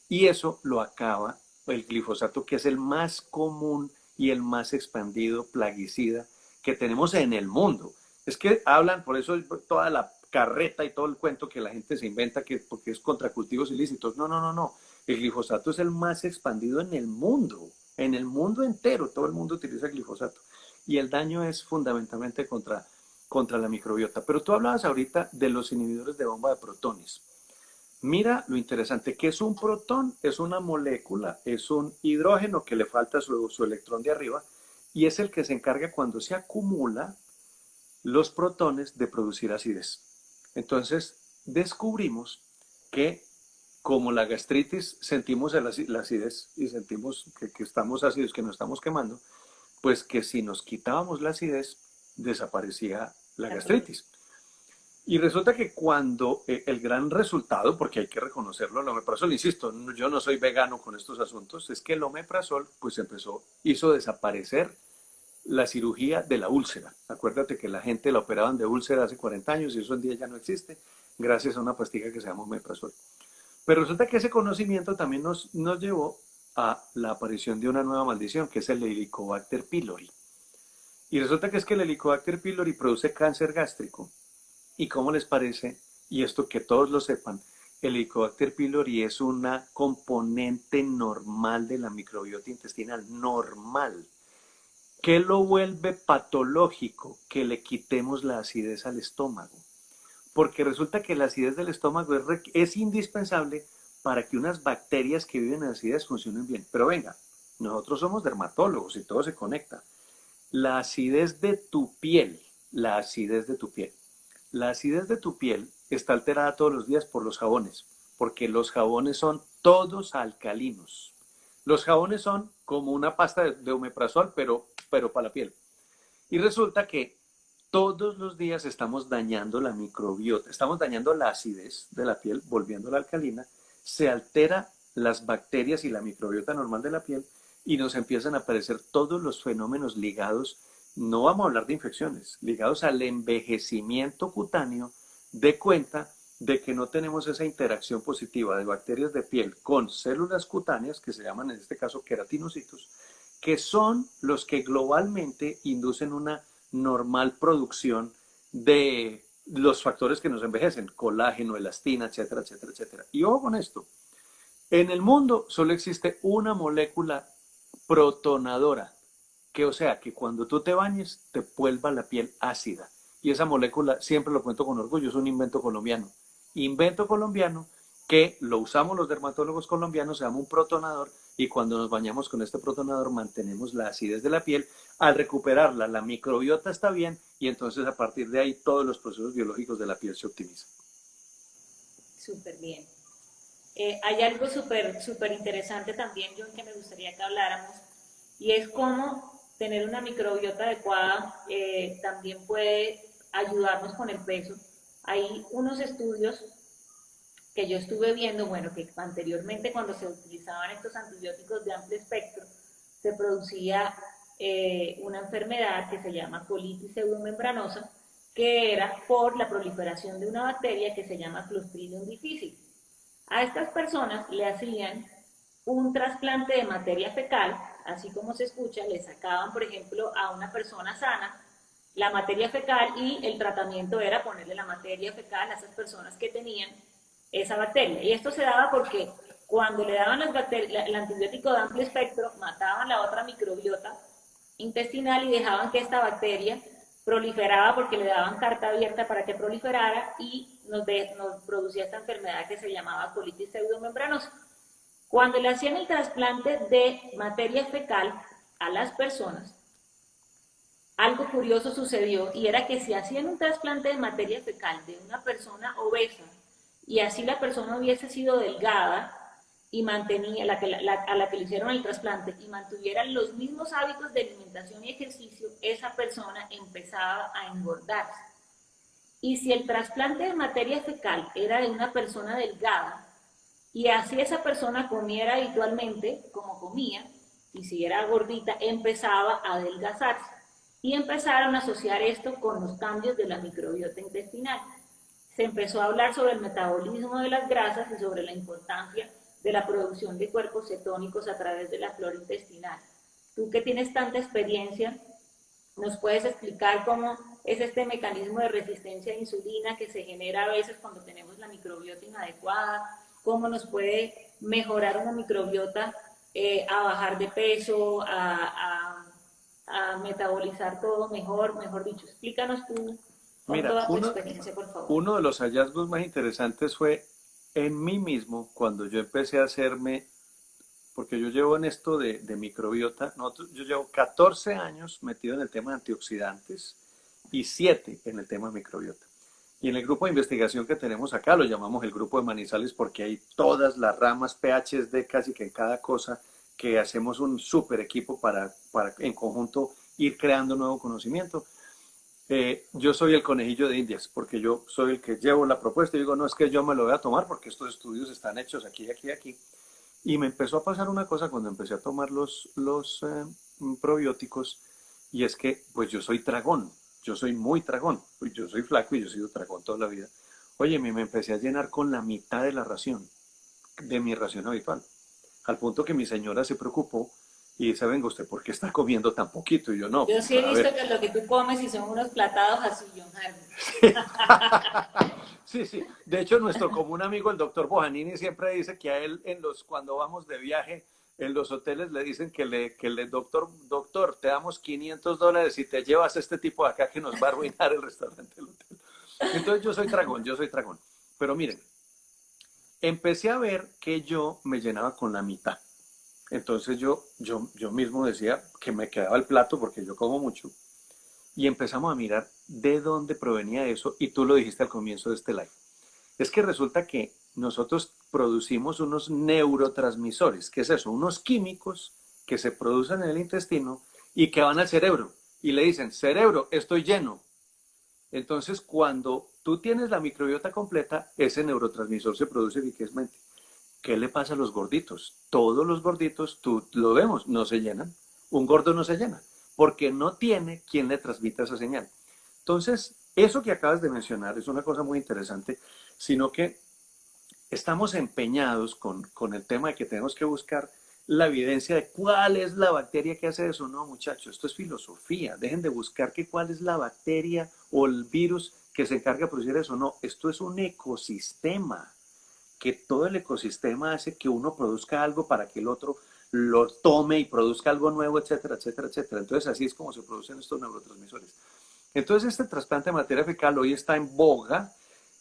Y eso lo acaba el glifosato, que es el más común y el más expandido plaguicida que tenemos en el mundo. Es que hablan, por eso toda la carreta y todo el cuento que la gente se inventa que porque es contra cultivos ilícitos. No, no, no, no. El glifosato es el más expandido en el mundo entero, todo el mundo utiliza glifosato. Y el daño es fundamentalmente contra la microbiota. Pero tú hablabas ahorita de los inhibidores de bomba de protones. Mira lo interesante, que es un protón, es una molécula, es un hidrógeno que le falta su electrón de arriba y es el que se encarga cuando se acumula los protones de producir acidez. Entonces, descubrimos que como la gastritis sentimos la acidez y sentimos que estamos ácidos, que nos estamos quemando, pues que si nos quitábamos la acidez, desaparecía la La cosa. gastritis. Y resulta que cuando el gran resultado, porque hay que reconocerlo, el omeprazol, insisto, yo no soy vegano con estos asuntos, es que el omeprazol pues hizo desaparecer la cirugía de la úlcera. Acuérdate que la gente la operaban de úlcera hace 40 años y eso en día ya no existe, gracias a una pastilla que se llama omeprazol. Pero resulta que ese conocimiento también nos llevó a la aparición de una nueva maldición, que es el Helicobacter pylori. Y resulta que es que el Helicobacter pylori produce cáncer gástrico. ¿Y cómo les parece? Y esto que todos lo sepan, el Helicobacter pylori es una componente normal de la microbiota intestinal, normal. ¿Qué lo vuelve patológico? Que le quitemos la acidez al estómago. Porque resulta que la acidez del estómago es indispensable para que unas bacterias que viven en acidez funcionen bien. Pero venga, nosotros somos dermatólogos y todo se conecta. La acidez de tu piel, la acidez de tu piel. La acidez de tu piel está alterada todos los días por los jabones, porque los jabones son todos alcalinos. Los jabones son como una pasta de omeprazol, pero para la piel. Y resulta que todos los días estamos dañando la microbiota, estamos dañando la acidez de la piel, volviéndola alcalina, se altera las bacterias y la microbiota normal de la piel y nos empiezan a aparecer todos los fenómenos ligados, no vamos a hablar de infecciones, ligados al envejecimiento cutáneo, de cuenta de que no tenemos esa interacción positiva de bacterias de piel con células cutáneas, que se llaman en este caso queratinocitos, que son los que globalmente inducen una normal producción de los factores que nos envejecen, colágeno, elastina, etcétera, etcétera, etcétera. Y ojo con esto, en el mundo solo existe una molécula protonadora, que o sea, que cuando tú te bañes te vuelva la piel ácida. Y esa molécula, siempre lo cuento con orgullo, es un invento colombiano. Invento colombiano que lo usamos los dermatólogos colombianos, se llama un protonador y cuando nos bañamos con este protonador mantenemos la acidez de la piel. Al recuperarla, la microbiota está bien y entonces a partir de ahí todos los procesos biológicos de la piel se optimizan. Súper bien. Hay algo súper interesante también, John, que me gustaría que habláramos, y es cómo tener una microbiota adecuada también puede ayudarnos con el peso. Hay unos estudios que yo estuve viendo, bueno, que anteriormente cuando se utilizaban estos antibióticos de amplio espectro, se producía una enfermedad que se llama colitis pseudomembranosa, que era por la proliferación de una bacteria que se llama Clostridium difficile. A estas personas le hacían un trasplante de materia fecal, así como se escucha, le sacaban, por ejemplo, a una persona sana la materia fecal y el tratamiento era ponerle la materia fecal a esas personas que tenían esa bacteria. Y esto se daba porque cuando le daban el antibiótico de amplio espectro, mataban la otra microbiota intestinal y dejaban que esta bacteria proliferaba porque le daban carta abierta para que proliferara y nos producía esta enfermedad que se llamaba colitis pseudomembranosa. Cuando le hacían el trasplante de materia fecal a las personas, algo curioso sucedió y era que si hacían un trasplante de materia fecal de una persona obesa y así la persona hubiese sido delgada y mantenía a la que le hicieron el trasplante y mantuviera los mismos hábitos de alimentación y ejercicio, esa persona empezaba a engordarse. Y si el trasplante de materia fecal era de una persona delgada y así esa persona comiera habitualmente como comía y si era gordita empezaba a adelgazarse y empezaron a asociar esto con los cambios de la microbiota intestinal. Se empezó a hablar sobre el metabolismo de las grasas y sobre la importancia de la producción de cuerpos cetónicos a través de la flora intestinal. Tú que tienes tanta experiencia, ¿nos puedes explicar cómo es este mecanismo de resistencia a insulina que se genera a veces cuando tenemos la microbiota inadecuada? ¿Cómo nos puede mejorar una microbiota a bajar de peso, a metabolizar todo mejor? Mejor dicho, explícanos tú con Mira, toda tu experiencia, por favor. uno de los hallazgos más interesantes fue en mí mismo cuando yo empecé a hacerme, porque yo llevo en esto de microbiota, yo llevo 14 años metido en el tema de antioxidantes y 7 en el tema de microbiota. Y en el grupo de investigación que tenemos acá, lo llamamos el grupo de Manizales porque hay todas las ramas, PhD casi que en cada cosa, que hacemos un super equipo para en conjunto ir creando nuevo conocimiento. Yo soy el conejillo de Indias, porque yo soy el que llevo la propuesta y digo, no es que yo me lo voy a tomar porque estos estudios están hechos aquí, aquí, aquí. Y me empezó a pasar una cosa cuando empecé a tomar los probióticos, y es que, pues yo soy tragón, yo soy muy tragón, pues yo soy flaco y yo he sido tragón toda la vida. Oye, me empecé a llenar con la mitad de la ración, de mi ración habitual, al punto que mi señora se preocupó y dice, venga usted, ¿por qué está comiendo tan poquito? Y yo, no, Yo sí he a visto ver, que lo que tú comes y son unos platados así, John Harvey. sí, sí. De hecho, nuestro común amigo, el doctor Bojanini, siempre dice que a él, cuando vamos de viaje, en los hoteles le dicen doctor, te damos $500 si te llevas a este tipo de acá que nos va a arruinar el restaurante del hotel. Entonces yo soy tragón, yo soy tragón. Pero miren, empecé a ver que yo me llenaba con la mitad. Entonces yo mismo decía que me quedaba el plato porque yo como mucho y empezamos a mirar de dónde provenía eso y tú lo dijiste al comienzo de este live. Es que resulta que nosotros producimos unos neurotransmisores, ¿qué es eso? Unos químicos que se producen en el intestino y que van al cerebro y le dicen, cerebro, estoy lleno. Entonces, cuando tú tienes la microbiota completa, ese neurotransmisor se produce eficazmente. ¿Qué le pasa a los gorditos? Todos los gorditos, tú lo vemos, no se llenan. Un gordo no se llena, porque no tiene quien le transmita esa señal. Entonces, eso que acabas de mencionar es una cosa muy interesante, sino que estamos empeñados con el tema de que tenemos que buscar la evidencia de cuál es la bacteria que hace eso. No, muchachos, esto es filosofía. Dejen de buscar que cuál es la bacteria o el virus que se encarga de producir eso. No, esto es un ecosistema, que todo el ecosistema hace que uno produzca algo para que el otro lo tome y produzca algo nuevo, etcétera, etcétera, etcétera. Entonces así es como se producen estos neurotransmisores. Entonces este trasplante de materia fecal hoy está en boga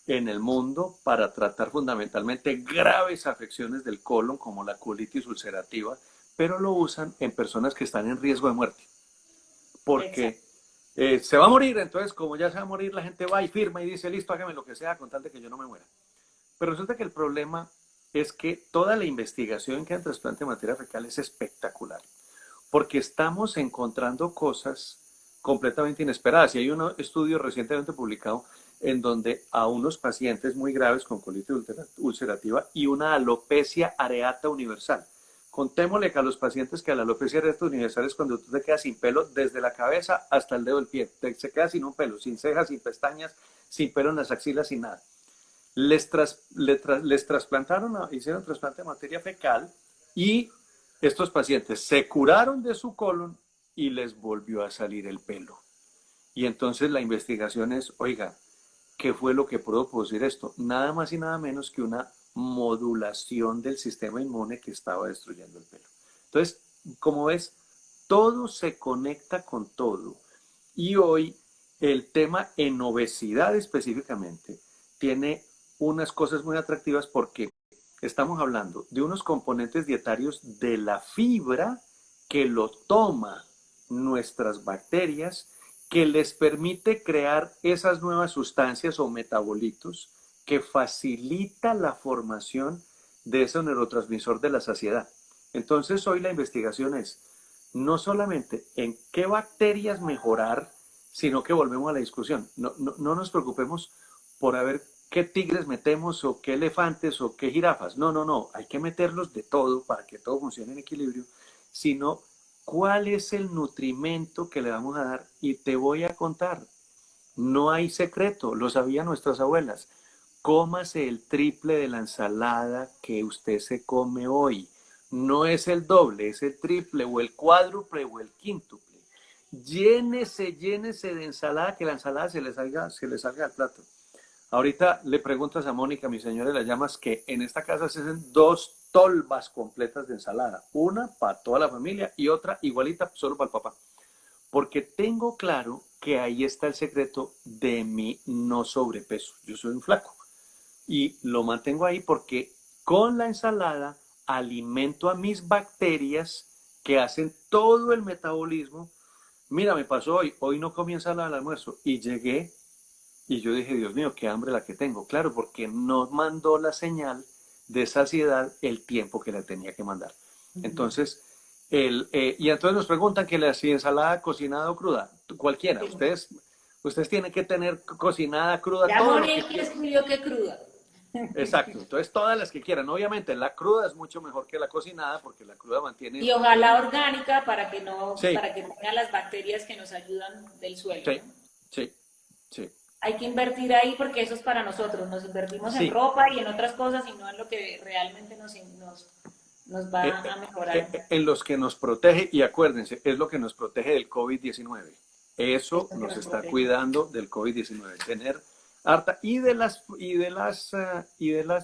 en el mundo para tratar fundamentalmente graves afecciones del colon como la colitis ulcerativa, pero lo usan en personas que están en riesgo de muerte, porque Exacto. se va a morir, entonces como ya se va a morir la gente va y firma y dice listo, hágame lo que sea con tal de que yo no me muera. Pero resulta que el problema es que toda la investigación que hay en trasplante de materia fecal es espectacular, porque estamos encontrando cosas completamente inesperadas. Y hay un estudio recientemente publicado en donde a unos pacientes muy graves con colitis ulcerativa y una alopecia areata universal. Contémosle que a los pacientes que a la alopecia areata universal es cuando tú te quedas sin pelo desde la cabeza hasta el dedo del pie, se queda sin un pelo, sin cejas, sin pestañas, sin pelo en las axilas, sin nada. Les trasplantaron, hicieron trasplante de materia fecal y estos pacientes se curaron de su colon y les volvió a salir el pelo. Y entonces la investigación es, oiga, ¿qué fue lo que pudo producir esto? Nada más y nada menos que una modulación del sistema inmune que estaba destruyendo el pelo. Entonces, como ves, todo se conecta con todo. Y hoy el tema en obesidad específicamente tiene unas cosas muy atractivas porque estamos hablando de unos componentes dietarios de la fibra que lo toma nuestras bacterias, que les permite crear esas nuevas sustancias o metabolitos que facilita la formación de ese neurotransmisor de la saciedad. Entonces hoy la investigación es no solamente en qué bacterias mejorar, sino que volvemos a la discusión. No nos preocupemos por a ver qué tigres metemos o qué elefantes o qué jirafas. No. Hay que meterlos de todo para que todo funcione en equilibrio, sino cuál es el nutrimento que le vamos a dar. Y te voy a contar, no hay secreto, lo sabían nuestras abuelas. Cómase el triple de la ensalada que usted se come hoy. No es el doble, es el triple o el cuádruple o el quíntuple. Llénese de ensalada, que la ensalada se le salga al plato. Ahorita le preguntas a Mónica, mi señora, y la llamas que en esta casa se hacen 2 tolvas completas de ensalada. Una para toda la familia y otra igualita solo para el papá. Porque tengo claro que ahí está el secreto de mi no sobrepeso. Yo soy un flaco y lo mantengo ahí porque con la ensalada alimento a mis bacterias que hacen todo el metabolismo. Mira, me pasó hoy no comí ensalada al almuerzo y llegué y yo dije, Dios mío, qué hambre la que tengo. Claro, porque no mandó la señal de saciedad el tiempo que la tenía que mandar. Entonces, y entonces nos preguntan que si ensalada cocinada o cruda, cualquiera. Sí. Ustedes tienen que tener cocinada, cruda, Ya todo lo que Mónica quieran. escribió que cruda. Exacto, entonces todas las que quieran. Obviamente la cruda es mucho mejor que la cocinada porque la cruda mantiene... Y ojalá orgánica para que no, Sí, para que tenga las bacterias que nos ayudan del suelo, sí, ¿no? sí, sí, Hay que invertir ahí porque eso es para nosotros. Nos invertimos en sí. ropa y en otras cosas y no en lo que realmente nos va a mejorar. En los que nos protege, y acuérdense, es lo que nos protege del COVID-19. Es Eso lo que nos nos está protege. cuidando del COVID-19. Tener harta, y de las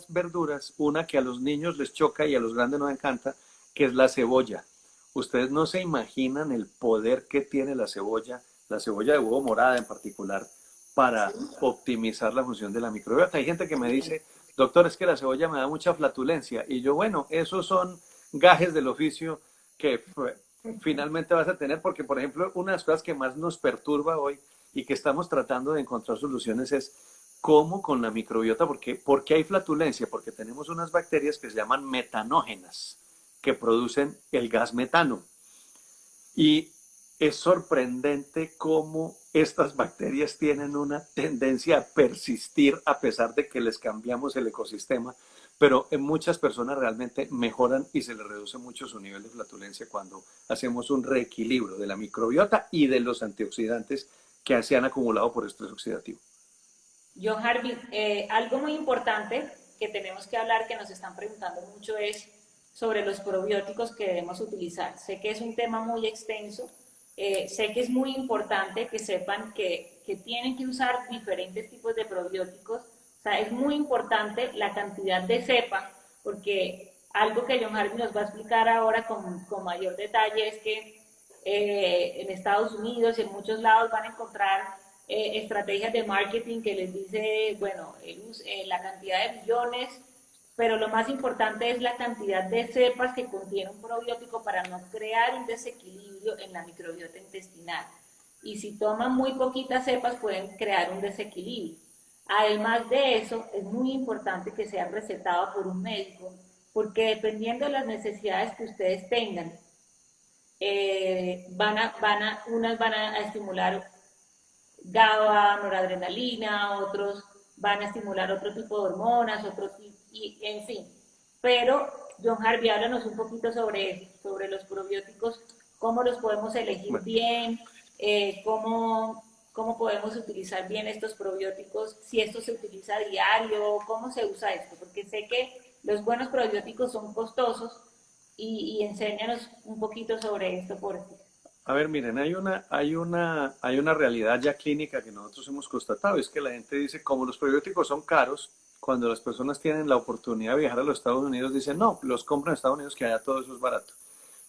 verduras, una que a los niños les choca y a los grandes nos encanta, que es la cebolla. Ustedes no se imaginan el poder que tiene la cebolla de huevo morada en particular, para optimizar la función de la microbiota. Hay gente que me dice, doctor, es que la cebolla me da mucha flatulencia. Y yo, bueno, esos son gajes del oficio que finalmente vas a tener, porque, por ejemplo, una de las cosas que más nos perturba hoy y que estamos tratando de encontrar soluciones es cómo con la microbiota, ¿por qué hay flatulencia? Porque tenemos unas bacterias que se llaman metanógenas, que producen el gas metano. Y es sorprendente cómo estas bacterias tienen una tendencia a persistir a pesar de que les cambiamos el ecosistema, pero en muchas personas realmente mejoran y se les reduce mucho su nivel de flatulencia cuando hacemos un reequilibrio de la microbiota y de los antioxidantes que se han acumulado por estrés oxidativo. John Harvey, algo muy importante que tenemos que hablar, que nos están preguntando mucho, es sobre los probióticos que debemos utilizar. Sé que es un tema muy extenso, sé que es muy importante que sepan que tienen que usar diferentes tipos de probióticos. O sea, es muy importante la cantidad de cepa, porque algo que John Harvey nos va a explicar ahora con mayor detalle es que en Estados Unidos y en muchos lados van a encontrar estrategias de marketing que les dice, bueno, la cantidad de millones, pero lo más importante es la cantidad de cepas que contiene un probiótico para no crear un desequilibrio en la microbiota intestinal. Y si toman muy poquitas cepas pueden crear un desequilibrio. Además de eso, es muy importante que sea recetado por un médico, porque dependiendo de las necesidades que ustedes tengan, unas van a estimular GABA, noradrenalina, otros van a estimular otro tipo de hormonas, otros, en fin. Pero, John Harvey, háblanos un poquito sobre eso, sobre los probióticos, cómo los podemos elegir Bueno, bien, cómo podemos utilizar bien estos probióticos, si esto se utiliza a diario, cómo se usa esto, porque sé que los buenos probióticos son costosos y enséñanos un poquito sobre esto, por favor. a ver, miren, hay una realidad ya clínica que nosotros hemos constatado, es que la gente dice, como los probióticos son caros, cuando las personas tienen la oportunidad de viajar a los Estados Unidos, dicen, no, los compran en Estados Unidos, que allá todo eso es barato.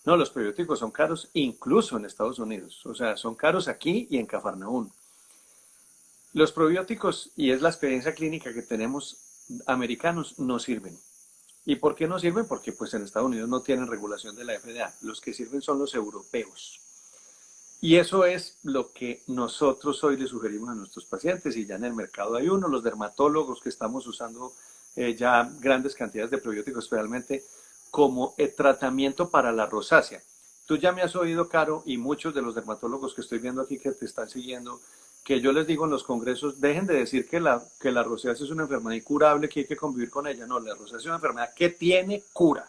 No, los probióticos son caros incluso en Estados Unidos, o sea, son caros aquí y en Cafarnaún. Los probióticos, y es la experiencia clínica que tenemos americanos, no sirven. ¿Y por qué no sirven? Porque pues en Estados Unidos no tienen regulación de la FDA. Los que sirven son los europeos. Y eso es lo que nosotros hoy le sugerimos a nuestros pacientes, y ya en el mercado hay uno, los dermatólogos que estamos usando ya grandes cantidades de probióticos, especialmente como tratamiento para la rosácea. Tú ya me has oído, Caro, y muchos de los dermatólogos que estoy viendo aquí que te están siguiendo, que yo les digo en los congresos, dejen de decir que la rosácea es una enfermedad incurable, que hay que convivir con ella. No, la rosácea es una enfermedad que tiene cura,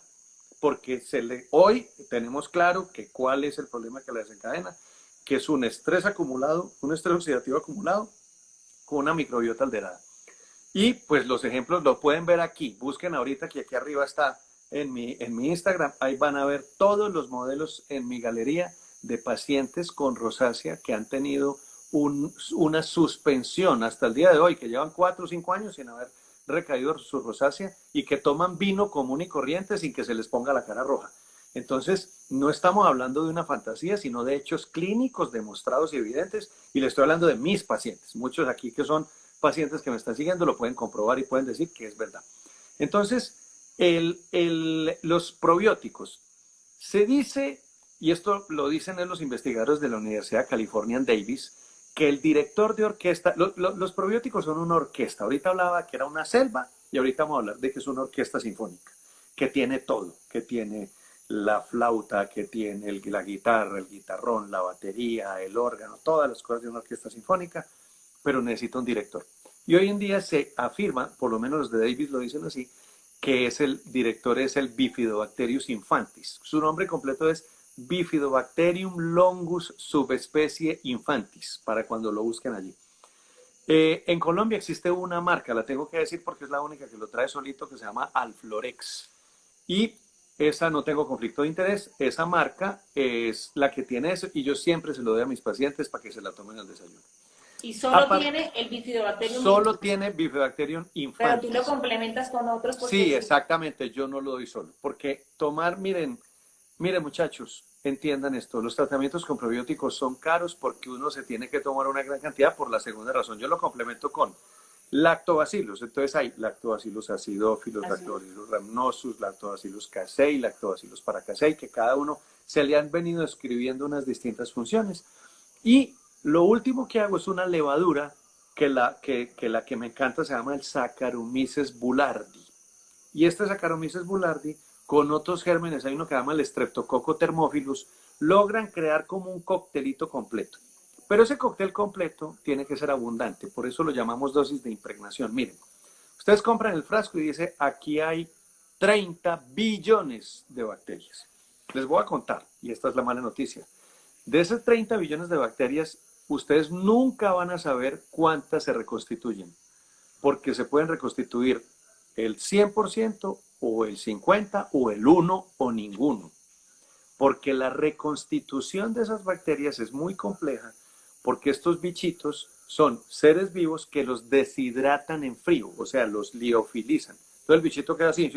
porque hoy tenemos claro que cuál es el problema que la desencadena, que es un estrés acumulado, un estrés oxidativo acumulado con una microbiota alterada. Y pues los ejemplos lo pueden ver aquí. Busquen ahorita que aquí arriba está en mi Instagram. Ahí van a ver todos los modelos en mi galería de pacientes con rosácea que han tenido una suspensión hasta el día de hoy, que llevan 4 o 5 años sin haber recaído su rosácea y que toman vino común y corriente sin que se les ponga la cara roja. Entonces, no estamos hablando de una fantasía, sino de hechos clínicos demostrados y evidentes, y le estoy hablando de mis pacientes. Muchos aquí que son pacientes que me están siguiendo lo pueden comprobar y pueden decir que es verdad. Entonces, los probióticos, se dice, y esto lo dicen los investigadores de la Universidad de California en Davis, que el director de orquesta, los probióticos son una orquesta. Ahorita hablaba que era una selva y ahorita vamos a hablar de que es una orquesta sinfónica, que tiene todo, que tiene la flauta, que tiene la guitarra, el guitarrón, la batería, el órgano, todas las cosas de una orquesta sinfónica, pero necesita un director. Y hoy en día se afirma, por lo menos los de Davis lo dicen así, que el director es el Bifidobacterius infantis. Su nombre completo es Bifidobacterium longus subespecie infantis, para cuando lo busquen allí. En Colombia existe una marca, la tengo que decir porque es la única que lo trae solito, que se llama Alflorex. Y esa no tengo conflicto de interés, esa marca es la que tiene eso y yo siempre se lo doy a mis pacientes para que se la tomen al desayuno. Y solo tiene el bifidobacterium Solo infantis, tiene Bifidobacterium pero tú lo infantis. complementas con otros Sí, porque exactamente, yo no lo doy solo, porque miren muchachos, entiendan esto, los tratamientos con probióticos son caros porque uno se tiene que tomar una gran cantidad por la segunda razón. Yo lo complemento con lactobacillus, entonces hay lactobacillus acidófilos, así. lactobacillus rhamnosus, lactobacillus casei, lactobacillus paracasei, que cada uno se le han venido escribiendo unas distintas funciones. Y lo último que hago es una levadura que me encanta se llama el Saccharomyces boulardii. Y este Saccharomyces boulardii, con otros gérmenes, hay uno que se llama el Streptococcus thermophilus, logran crear como un coctelito completo. Pero ese cóctel completo tiene que ser abundante, por eso lo llamamos dosis de impregnación. Miren, ustedes compran el frasco y dice, aquí hay 30 billones de bacterias. Les voy a contar, y esta es la mala noticia. De esos 30 billones de bacterias, ustedes nunca van a saber cuántas se reconstituyen, porque se pueden reconstituir el 100% o el 50% o el 1% o ninguno. Porque la reconstitución de esas bacterias es muy compleja, porque estos bichitos son seres vivos que los deshidratan en frío, o sea, los liofilizan. Entonces el bichito queda así,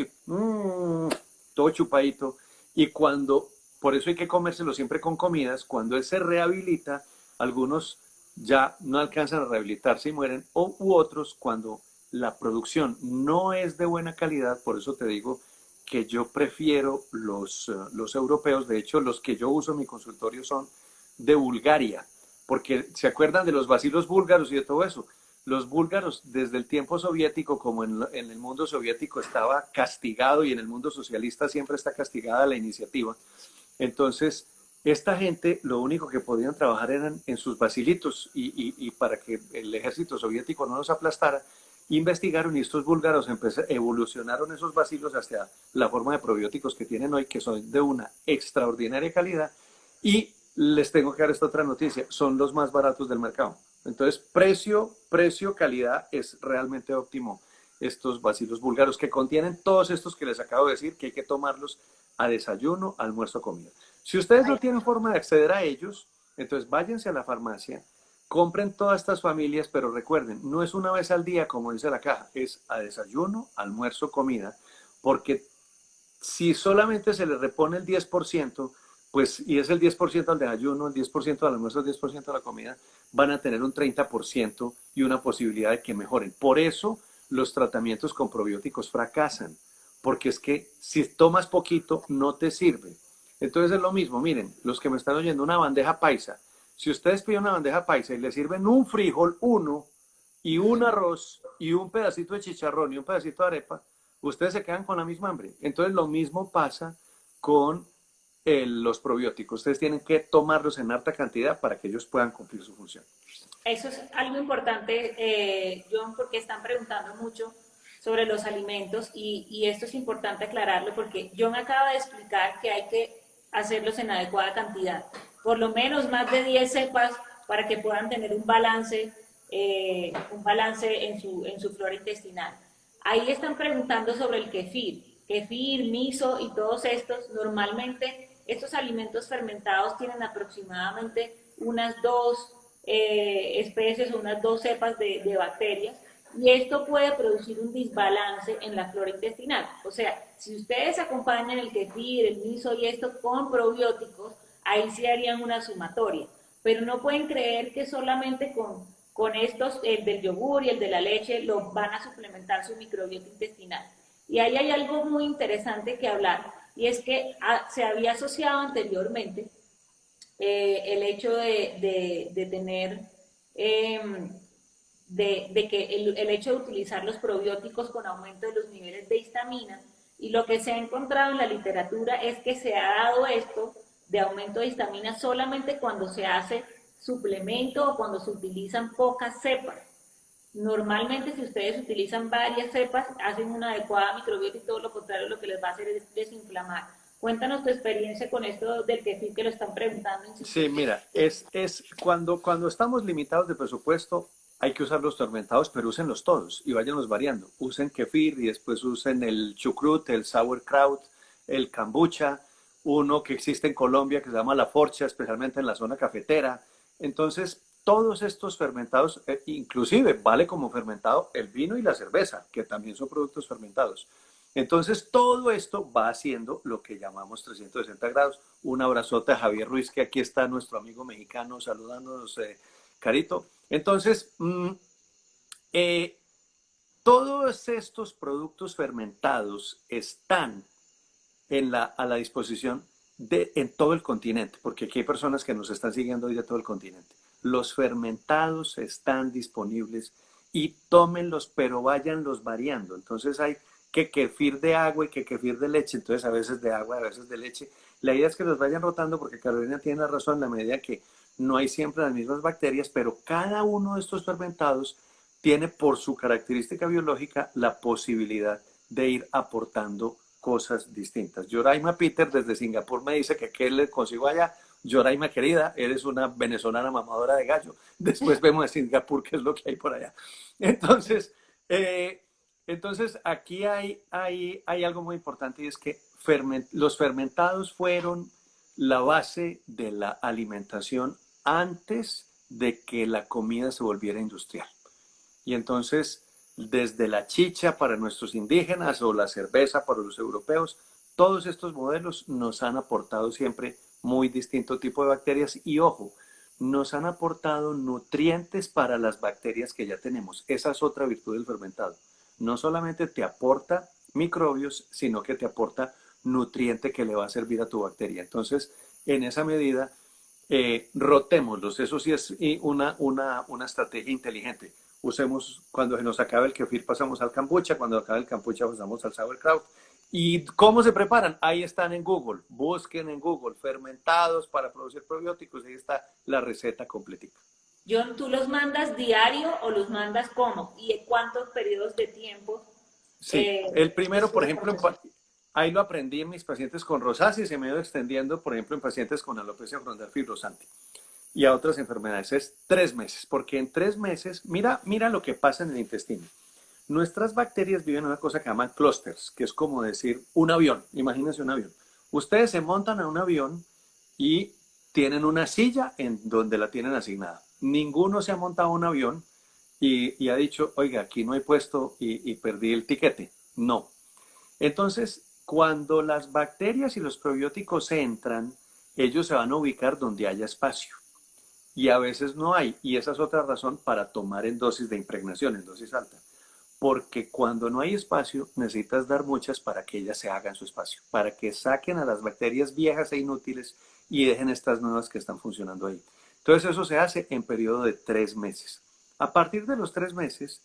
todo chupadito, y por eso hay que comérselo siempre con comidas, cuando él se rehabilita, algunos ya no alcanzan a rehabilitarse y mueren, u otros cuando la producción no es de buena calidad, por eso te digo que yo prefiero los europeos, de hecho los que yo uso en mi consultorio son de Bulgaria, porque se acuerdan de los bacilos búlgaros y de todo eso. Los búlgaros desde el tiempo soviético, como en el mundo soviético estaba castigado y en el mundo socialista siempre está castigada la iniciativa, entonces esta gente lo único que podían trabajar eran en sus bacilitos y para que el ejército soviético no los aplastara, investigaron y estos búlgaros evolucionaron esos bacilos hacia la forma de probióticos que tienen hoy, que son de una extraordinaria calidad. Y les tengo que dar esta otra noticia, son los más baratos del mercado. Entonces, calidad es realmente óptimo estos bacilos búlgaros que contienen todos estos que les acabo de decir, que hay que tomarlos a desayuno, almuerzo, comida. Si ustedes no tienen forma de acceder a ellos, entonces váyanse a la farmacia, compren todas estas familias, pero recuerden, no es una vez al día como dice la caja, es a desayuno, almuerzo, comida, porque si solamente se les repone el 10%, pues, y es el 10% al desayuno, el 10% al almuerzo, el 10% a la comida, van a tener un 30% y una posibilidad de que mejoren. Por eso los tratamientos con probióticos fracasan, porque es que si tomas poquito no te sirve. Entonces es lo mismo, miren, los que me están oyendo, una bandeja paisa. Si ustedes piden una bandeja paisa y le sirven un frijol, uno, y un arroz, y un pedacito de chicharrón, y un pedacito de arepa, ustedes se quedan con la misma hambre. Entonces lo mismo pasa con los probióticos. Ustedes tienen que tomarlos en alta cantidad para que ellos puedan cumplir su función. Eso es algo importante, John, porque están preguntando mucho sobre los alimentos y esto es importante aclararlo porque John acaba de explicar que hay que hacerlos en adecuada cantidad, por lo menos más de 10 cepas para que puedan tener un balance en su flora intestinal. Ahí están preguntando sobre el kefir, miso y todos estos. Normalmente estos alimentos fermentados tienen aproximadamente unas dos especies o unas dos cepas de bacterias y esto puede producir un desbalance en la flora intestinal. O sea, si ustedes acompañan el kefir, el miso y esto con probióticos, ahí sí harían una sumatoria. Pero no pueden creer que solamente con estos, el del yogur y el de la leche, lo van a suplementar su microbiota intestinal. Y ahí hay algo muy interesante que hablar, y es que se había asociado anteriormente el hecho de tener, eh, de que el hecho de utilizar los probióticos con aumento de los niveles de histamina, y lo que se ha encontrado en la literatura es que se ha dado esto de aumento de histamina solamente cuando se hace suplemento o cuando se utilizan pocas cepas. Normalmente, si ustedes utilizan varias cepas, hacen una adecuada microbiota y todo lo contrario, lo que les va a hacer es desinflamar. Cuéntanos tu experiencia con esto del kefir que lo están preguntando Sí, mira, insistentemente. es cuando estamos limitados de presupuesto, hay que usar los fermentados, pero úsenlos todos y váyanlos variando. Usen kefir y después usen el chucrut, el sauerkraut, el kombucha, uno que existe en Colombia que se llama la forcha, especialmente en la zona cafetera. Entonces, todos estos fermentados, inclusive vale como fermentado el vino y la cerveza, que también son productos fermentados. Entonces, todo esto va haciendo lo que llamamos 360 grados. Un abrazote a Javier Ruiz, que aquí está nuestro amigo mexicano saludándonos, Carito. Entonces, eh, todos estos productos fermentados están a la disposición en todo el continente, porque aquí hay personas que nos están siguiendo hoy de todo el continente. Los fermentados están disponibles y tómenlos, pero váyanlos variando. Entonces hay que kefir de agua y que kefir de leche, entonces a veces de agua, a veces de leche. La idea es que los vayan rotando porque Carolina tiene la razón en la medida que no hay siempre las mismas bacterias, pero cada uno de estos fermentados tiene por su característica biológica la posibilidad de ir aportando cosas distintas. Yoraima Peter desde Singapur me dice que qué le consigo allá. Yoraima querida, eres una venezolana mamadora de gallo. Después vemos en Singapur qué es lo que hay por allá. Entonces, eh, entonces aquí hay algo muy importante y es que los fermentados fueron la base de la alimentación antes de que la comida se volviera industrial. Y entonces, desde la chicha para nuestros indígenas o la cerveza para los europeos, todos estos modelos nos han aportado siempre muy distinto tipo de bacterias y ojo, nos han aportado nutrientes para las bacterias que ya tenemos. Esa es otra virtud del fermentado. No solamente te aporta microbios, sino que te aporta nutriente que le va a servir a tu bacteria. Entonces, en esa medida, rotémoslos. Eso sí es una estrategia inteligente. Usemos, cuando se nos acabe el kefir pasamos al kombucha, cuando acabe el kombucha pasamos al sauerkraut ¿Y cómo se preparan? Ahí están en Google. Busquen en Google fermentados para producir probióticos. Ahí está la receta completita. John, ¿tú los mandas diario o los mandas cómo? ¿Y en cuántos periodos de tiempo Sí, el es primero, por todo el ejemplo, proceso? ahí lo aprendí en mis pacientes con rosácea y se me ha ido extendiendo, por ejemplo, en pacientes con alopecia frontal fibrosante y a otras enfermedades. Es 3 meses, porque en 3 meses, mira lo que pasa en el intestino. Nuestras bacterias viven una cosa que llaman clusters, que es como decir un avión. Imagínense un avión. Ustedes se montan a un avión y tienen una silla en donde la tienen asignada. Ninguno se ha montado a un avión y ha dicho, oiga, aquí no hay puesto y perdí el tiquete. No. Entonces, cuando las bacterias y los probióticos entran, ellos se van a ubicar donde haya espacio. Y a veces no hay. Y esa es otra razón para tomar en dosis de impregnación, en dosis alta. Porque cuando no hay espacio, necesitas dar muchas para que ellas se hagan su espacio, para que saquen a las bacterias viejas e inútiles y dejen estas nuevas que están funcionando ahí. Entonces eso se hace en periodo de 3 meses. A partir de los 3 meses,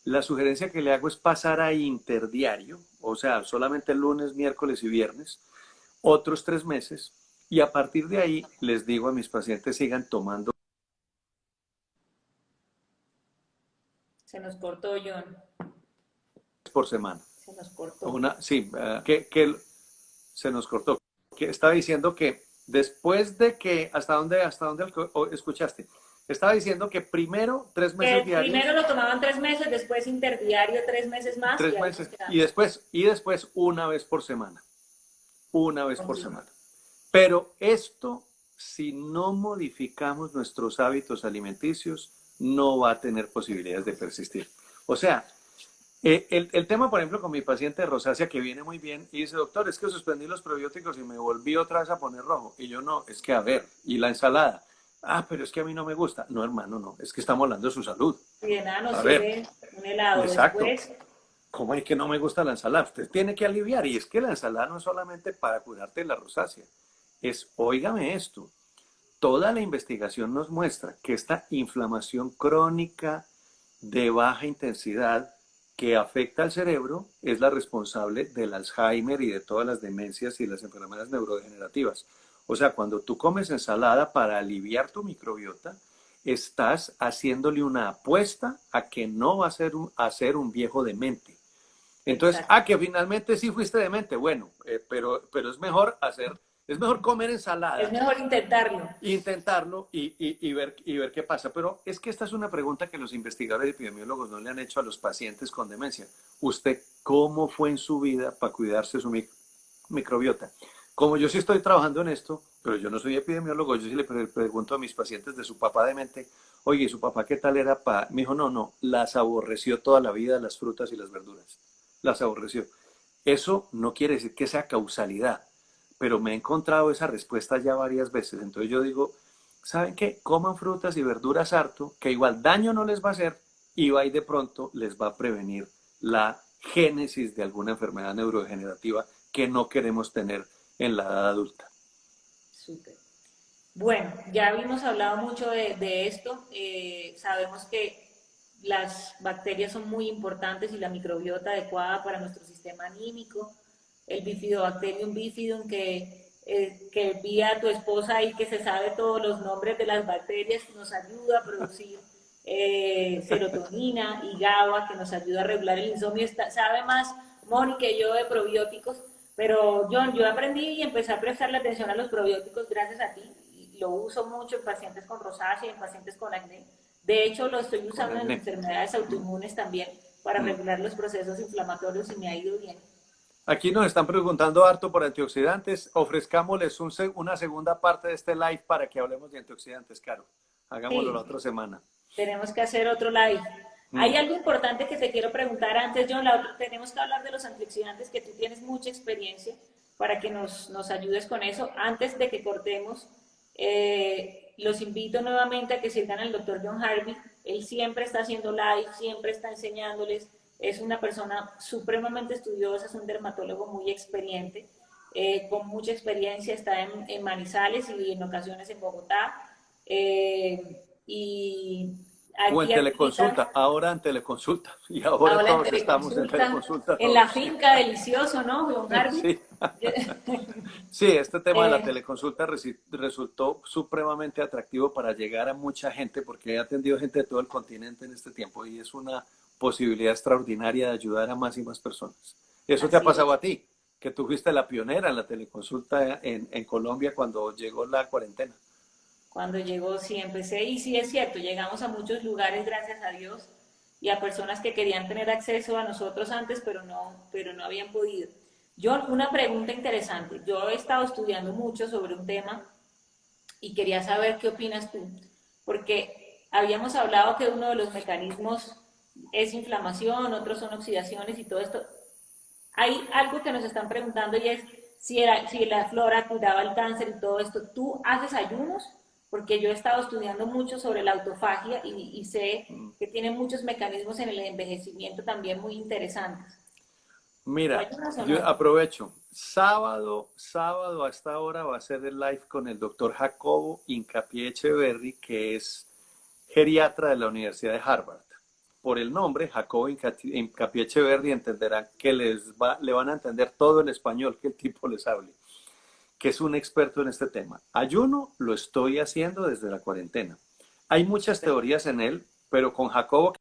la sugerencia que le hago es pasar a interdiario, o sea, solamente lunes, miércoles y viernes, otros 3 meses, y a partir de ahí les digo a mis pacientes sigan tomando Se nos cortó, John. por semana. Se nos cortó. Sí, que se nos cortó. Que estaba diciendo que después de que, ¿hasta dónde escuchaste? Estaba diciendo que primero 3 meses Que diarios, primero lo tomaban 3 meses, después interdiario 3 meses más y tres ahí nos meses, y quedamos. después una vez por semana, una vez por Continúa. semana. Pero esto, si no modificamos nuestros hábitos alimenticios, no va a tener posibilidades de persistir. O sea, el tema, por ejemplo, con mi paciente de rosácea que viene muy bien y dice, doctor, es que suspendí los probióticos y me volví otra vez a poner rojo. Y yo no, es que a ver, y la ensalada. Ah, pero es que a mí no me gusta. No, hermano, no, es que estamos hablando de su salud. Y de nada nos A ver, sirve un helado. exacto. Después, ¿Cómo es que no me gusta la ensalada? Usted tiene que aliviar. Y es que la ensalada no es solamente para curarte de la rosácea. Es, óigame esto, toda la investigación nos muestra que esta inflamación crónica de baja intensidad que afecta al cerebro es la responsable del Alzheimer y de todas las demencias y las enfermedades neurodegenerativas. O sea, cuando tú comes ensalada para aliviar tu microbiota, estás haciéndole una apuesta a que no va a ser un viejo demente. Entonces, exacto. que finalmente sí fuiste demente, bueno, pero es mejor comer Es ensalada, mejor intentarlo. intentarlo y ver qué pasa. Pero es que esta es una pregunta que los investigadores epidemiólogos no le han hecho a los pacientes con demencia. ¿Usted cómo fue en su vida para cuidarse su microbiota? Como yo sí estoy trabajando en esto, pero yo no soy epidemiólogo, yo sí le pregunto a mis pacientes de su papá demente, oye, ¿y su papá qué tal era? Me dijo, no, no, las aborreció toda la vida las frutas y las verduras. Las aborreció. Eso no quiere decir que sea causalidad, pero me he encontrado esa respuesta ya varias veces. Entonces yo digo, ¿saben qué? Coman frutas y verduras harto, que igual daño no les va a hacer y va y de pronto les va a prevenir la génesis de alguna enfermedad neurodegenerativa que no queremos tener en la edad adulta. Súper. Bueno, ya habíamos hablado mucho de esto. Sabemos que las bacterias son muy importantes y la microbiota adecuada para nuestro sistema anímico. El Bifidobacterium bifidum que vi a tu esposa y que se sabe todos los nombres de las bacterias, nos ayuda a producir serotonina y GABA, que nos ayuda a regular el insomnio. Sabe más Moni que yo de probióticos, pero John, yo aprendí y empecé a prestarle atención a los probióticos gracias a ti. Y lo uso mucho en pacientes con rosácea y en pacientes con acné. De hecho, lo estoy Con usando en acné. enfermedades autoinmunes también para Mm. regular los procesos inflamatorios y me ha ido bien. Aquí nos están preguntando harto por antioxidantes. Ofrezcámosles una segunda parte de este live para que hablemos de antioxidantes, Caro. Hagámoslo la Sí, otra semana. tenemos que hacer otro live. Mm. Hay algo importante que te quiero preguntar antes, John. Tenemos que hablar de los antioxidantes, que tú tienes mucha experiencia para que nos ayudes con eso. Antes de que cortemos, los invito nuevamente a que sigan al doctor John Harvey. Él siempre está haciendo live, siempre está enseñándoles. Es una persona supremamente estudiosa, es un dermatólogo muy experiente, con mucha experiencia. Está en Manizales y en ocasiones en Bogotá. Y O en aquí teleconsulta, ahorita, ahora en teleconsulta. Y ahora ahora en todos estamos en teleconsulta, teleconsulta, en la todos. finca, delicioso, ¿no, John Harvey? Sí. Sí, este tema de la Eh, teleconsulta resultó supremamente atractivo para llegar a mucha gente porque he atendido gente de todo el continente en este tiempo y es una posibilidad extraordinaria de ayudar a más y más personas. ¿Eso te ha así pasado es. a ti? Que tú fuiste la pionera en la teleconsulta en Colombia cuando llegó la cuarentena. Cuando llegó, sí, empecé, y sí es cierto, llegamos a muchos lugares, gracias a Dios, y a personas que querían tener acceso a nosotros antes, pero no habían podido. John, una pregunta interesante. Yo he estado estudiando mucho sobre un tema y quería saber qué opinas tú, porque habíamos hablado que uno de los mecanismos es inflamación, otros son oxidaciones y todo esto. Hay algo que nos están preguntando y es si la flora curaba el cáncer y todo esto. ¿Tú haces ayunos? Porque yo he estado estudiando mucho sobre la autofagia y sé que tiene muchos mecanismos en el envejecimiento también muy interesantes. ¿Tú Mira, ayunas o yo no? aprovecho. Sábado a esta hora va a ser el live con el doctor Jacobo Incapié Echeverry, que es geriatra de la Universidad de Harvard. Por el nombre, Jacobo Incapié Echeverry, entenderán que le van a entender todo el español que el tipo les hable, que es un experto en este tema. Ayuno lo estoy haciendo desde la cuarentena. Hay muchas teorías en él, pero con Jacobo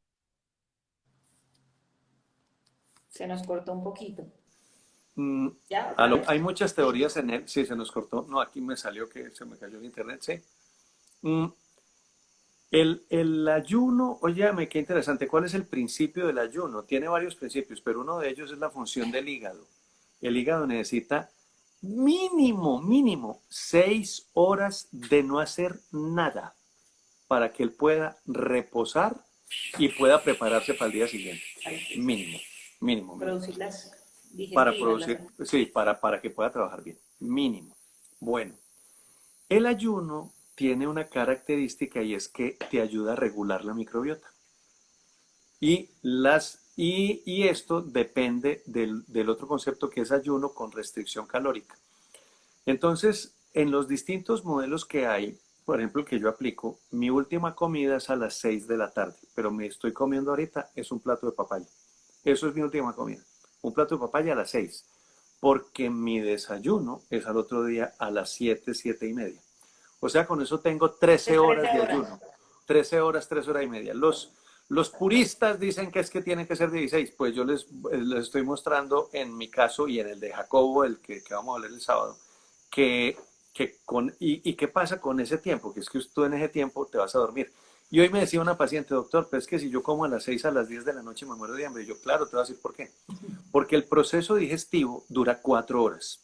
Se nos cortó un poquito. mm, ¿Ya? ¿Otra vez? hay muchas teorías en él. Sí, se nos cortó. No, aquí me salió que se me cayó el internet. Sí. Mm, el ayuno, óyame, qué interesante. ¿Cuál es el principio del ayuno? Tiene varios principios, pero uno de ellos es la función del hígado. El hígado necesita mínimo 6 horas de no hacer nada para que él pueda reposar y pueda prepararse para el día siguiente. Mínimo, mínimo. Producir las Para digestivas, las... producir, sí, para que pueda trabajar bien. Mínimo. Bueno, el ayuno tiene una característica y es que te ayuda a regular la microbiota. Y esto depende del otro concepto que es ayuno con restricción calórica. Entonces, en los distintos modelos que hay, por ejemplo, el que yo aplico, mi última comida es a las 6 de la tarde, pero me estoy comiendo ahorita es un plato de papaya. Eso es mi última comida. Un plato de papaya a las 6, porque mi desayuno es al otro día a las 7, 7:30. O sea, con eso tengo 13 De horas 13 de horas. ayuno. 13 horas, 3 horas y media. Los puristas dicen que es que tienen que ser 16. Pues yo les estoy mostrando en mi caso y en el de Jacobo, el que vamos a hablar el sábado, que, y qué pasa con ese tiempo, que es que tú en ese tiempo te vas a dormir. Y hoy me decía una paciente, doctor, pero es que si yo como a las 6 a las 10 de la noche me muero de hambre. Y yo, claro, te voy a decir por qué. Porque el proceso digestivo dura 4 horas.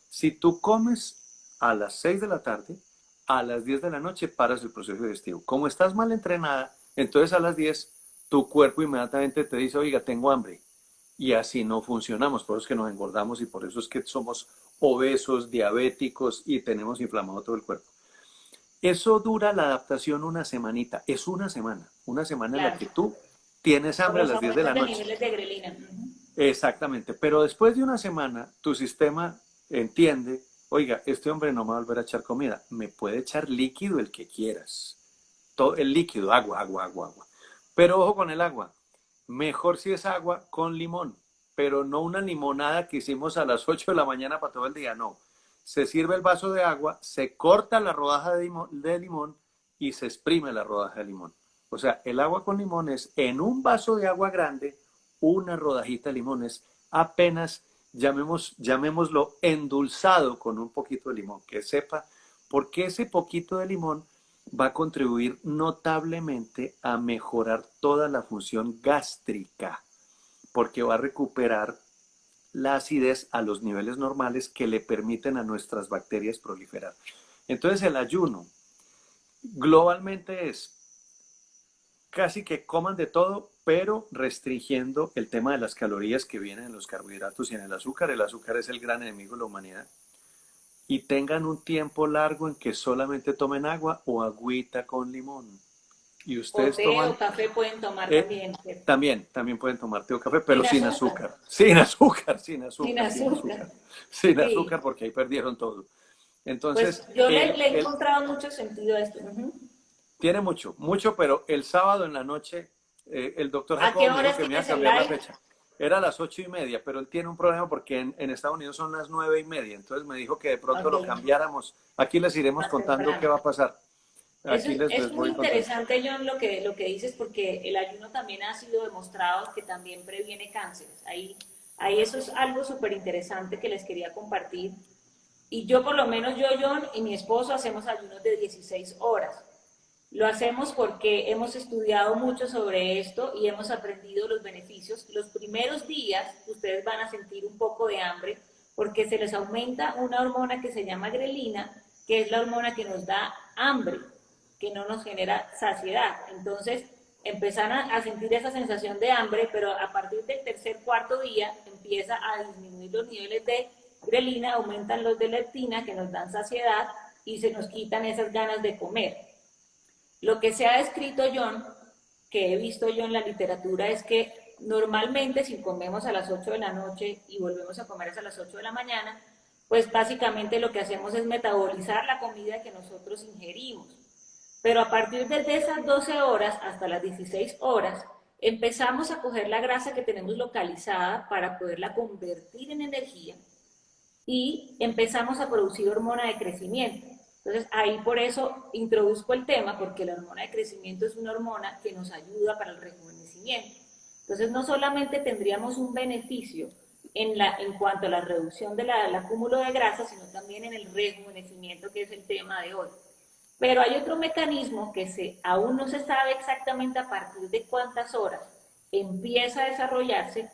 Si tú comes a las 6 de la tarde, a las 10 de la noche paras el proceso digestivo. Como estás mal entrenada, entonces a las 10 tu cuerpo inmediatamente te dice, oiga, tengo hambre. Y así no funcionamos, por eso es que nos engordamos y por eso es que somos obesos, diabéticos y tenemos inflamado todo el cuerpo. Eso dura la adaptación una semanita, es una semana en la Claro. que tú tienes Por hambre a los las 10 de aumentos la de noche. niveles de grelina. Ujú. Exactamente, pero después de una semana tu sistema entiende, oiga, este hombre no me va a volver a echar comida, me puede echar líquido el que quieras, todo el líquido, agua. Pero ojo con el agua, mejor si es agua con limón, pero no una limonada que hicimos a las 8 de la mañana para todo el día, no. Se sirve el vaso de agua, se corta la rodaja de limón y se exprime la rodaja de limón. O sea, el agua con limón es en un vaso de agua grande, una rodajita de limón es apenas, llamémoslo endulzado con un poquito de limón, que sepa, porque ese poquito de limón va a contribuir notablemente a mejorar toda la función gástrica, porque va a recuperar la acidez a los niveles normales que le permiten a nuestras bacterias proliferar. Entonces el ayuno globalmente es casi que coman de todo, pero restringiendo el tema de las calorías que vienen en los carbohidratos y en el azúcar. El azúcar es el gran enemigo de la humanidad. Y tengan un tiempo largo en que solamente tomen agua o agüita con limón. Y O ustedes té o toman, café pueden tomar eh, también, ¿cierto? también pueden tomar té o café, pero Sin sin azúcar. azúcar. Sin azúcar, sin Sin azúcar, sin azúcar. azúcar. Sin azúcar Sí. porque ahí perdieron todo. Pues Entonces, yo le he encontrado mucho sentido a esto. Ujú. Tiene mucho, mucho, pero el sábado en la noche el doctor ¿A qué Jacobo me dijo horas que me iba a tienes el cambiar la live? fecha. Era a las 8:30, pero él tiene un problema porque en Estados Unidos son las 9:30. Entonces me dijo que de pronto Ok, lo cambiáramos. Aquí les iremos más contando qué temprano. va a pasar. Eso Aquí es les muy voy contando. interesante, John, lo que dices, porque el ayuno también ha sido demostrado que también previene cánceres. Ahí eso es algo súper interesante que les quería compartir. Y yo, por lo menos yo, John, y mi esposo hacemos ayunos de 16 horas. Lo hacemos porque hemos estudiado mucho sobre esto y hemos aprendido los beneficios. Los primeros días ustedes van a sentir un poco de hambre porque se les aumenta una hormona que se llama grelina, que es la hormona que nos da hambre, que no nos genera saciedad. Entonces empiezan a sentir esa sensación de hambre, pero a partir del tercer, cuarto día empieza a disminuir los niveles de grelina, aumentan los de leptina que nos dan saciedad y se nos quitan esas ganas de comer. Lo que se ha descrito, John, que he visto yo en la literatura, es que normalmente si comemos a las 8 de la noche y volvemos a comer a las 8 de la mañana, pues básicamente lo que hacemos es metabolizar la comida que nosotros ingerimos. Pero a partir de esas 12 horas hasta las 16 horas, empezamos a coger la grasa que tenemos localizada para poderla convertir en energía y empezamos a producir hormona de crecimiento. Entonces ahí por eso introduzco el tema, porque la hormona de crecimiento es una hormona que nos ayuda para el rejuvenecimiento. Entonces no solamente tendríamos un beneficio en cuanto a la reducción del acúmulo de grasa, sino también en el rejuvenecimiento, que es el tema de hoy. Pero hay otro mecanismo que aún no se sabe exactamente a partir de cuántas horas empieza a desarrollarse.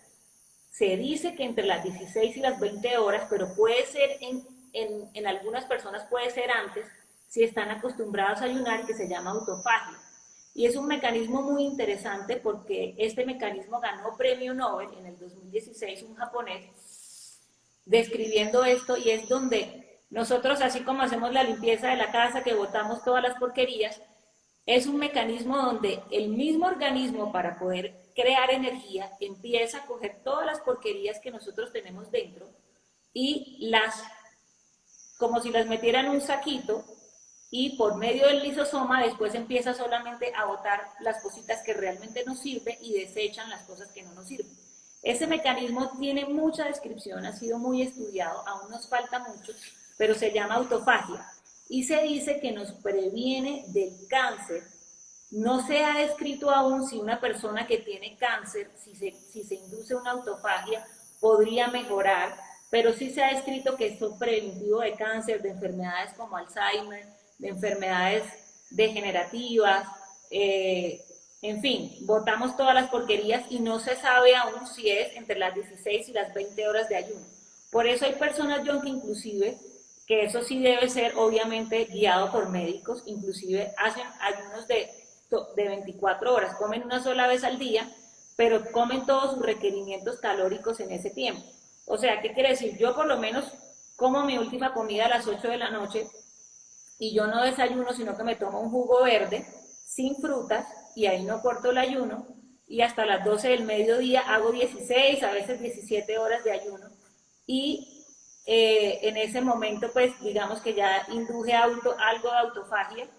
Se dice que entre las 16 y las 20 horas, pero puede ser en algunas personas puede ser antes, si están acostumbrados a ayunar, que se llama autofagia. Y es un mecanismo muy interesante porque este mecanismo ganó premio Nobel en el 2016, un japonés, describiendo esto, y es donde nosotros, así como hacemos la limpieza de la casa, que botamos todas las porquerías, es un mecanismo donde el mismo organismo, para poder crear energía, empieza a coger todas las porquerías que nosotros tenemos dentro y como si las metiera en un saquito, y por medio del lisosoma después empieza solamente a botar las cositas que realmente nos sirven y desechan las cosas que no nos sirven. Ese mecanismo tiene mucha descripción, ha sido muy estudiado, aún nos falta mucho, pero se llama autofagia y se dice que nos previene del cáncer. No se ha descrito aún si una persona que tiene cáncer, si se induce una autofagia, podría mejorar, pero sí se ha descrito que esto es preventivo de cáncer, de enfermedades como Alzheimer, de enfermedades degenerativas, en fin, botamos todas las porquerías y no se sabe aún si es entre las 16 y las 20 horas de ayuno. Por eso hay personas, John, que inclusive, que eso sí debe ser obviamente guiado por médicos, inclusive hacen ayunos de 24 horas, comen una sola vez al día, pero comen todos sus requerimientos calóricos en ese tiempo. O sea, ¿qué quiere decir? Yo por lo menos como mi última comida a las 8 de la noche y yo no desayuno, sino que me tomo un jugo verde sin frutas y ahí no corto el ayuno, y hasta las 12 del mediodía hago 16, a veces 17 horas de ayuno, y en ese momento pues digamos que ya induje algo de autofagia,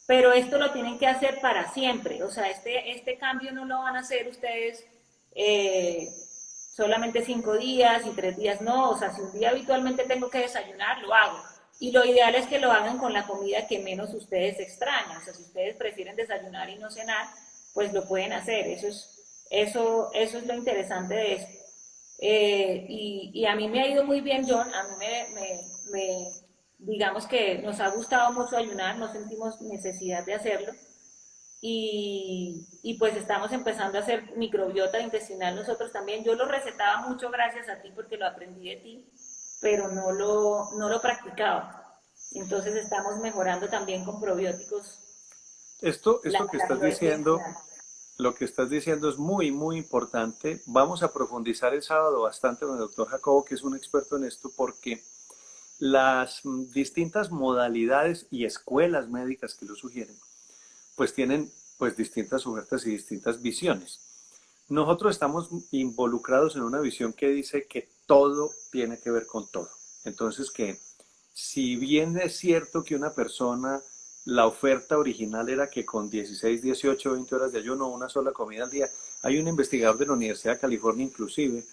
pero esto lo tienen que hacer para siempre. O sea, este cambio no lo van a hacer ustedes solamente 5 días y 3 días, no. O sea, si un día habitualmente tengo que desayunar, lo hago. Y lo ideal es que lo hagan con la comida que menos ustedes extrañan. O sea, si ustedes prefieren desayunar y no cenar, pues lo pueden hacer. Eso es lo interesante de esto. Y a mí me ha ido muy bien, John. A mí digamos que nos ha gustado mucho ayunar, no sentimos necesidad de hacerlo. Y pues estamos empezando a hacer microbiota intestinal nosotros también. Yo lo recetaba mucho gracias a ti porque lo aprendí de ti, pero no lo practicaba. Entonces estamos mejorando también con probióticos Esto que la estás flora diciendo, intestinal. lo que estás diciendo es muy, muy importante. Vamos a profundizar el sábado bastante con el doctor Jacobo, que es un experto en esto, porque las distintas modalidades y escuelas médicas que lo sugieren, pues tienen pues distintas ofertas y distintas visiones. Nosotros estamos involucrados en una visión que dice que todo tiene que ver con todo. Entonces que si bien es cierto que una persona la oferta original era que con 16, 18, 20 horas de ayuno, una sola comida al día. Hay un investigador de la Universidad de California inclusive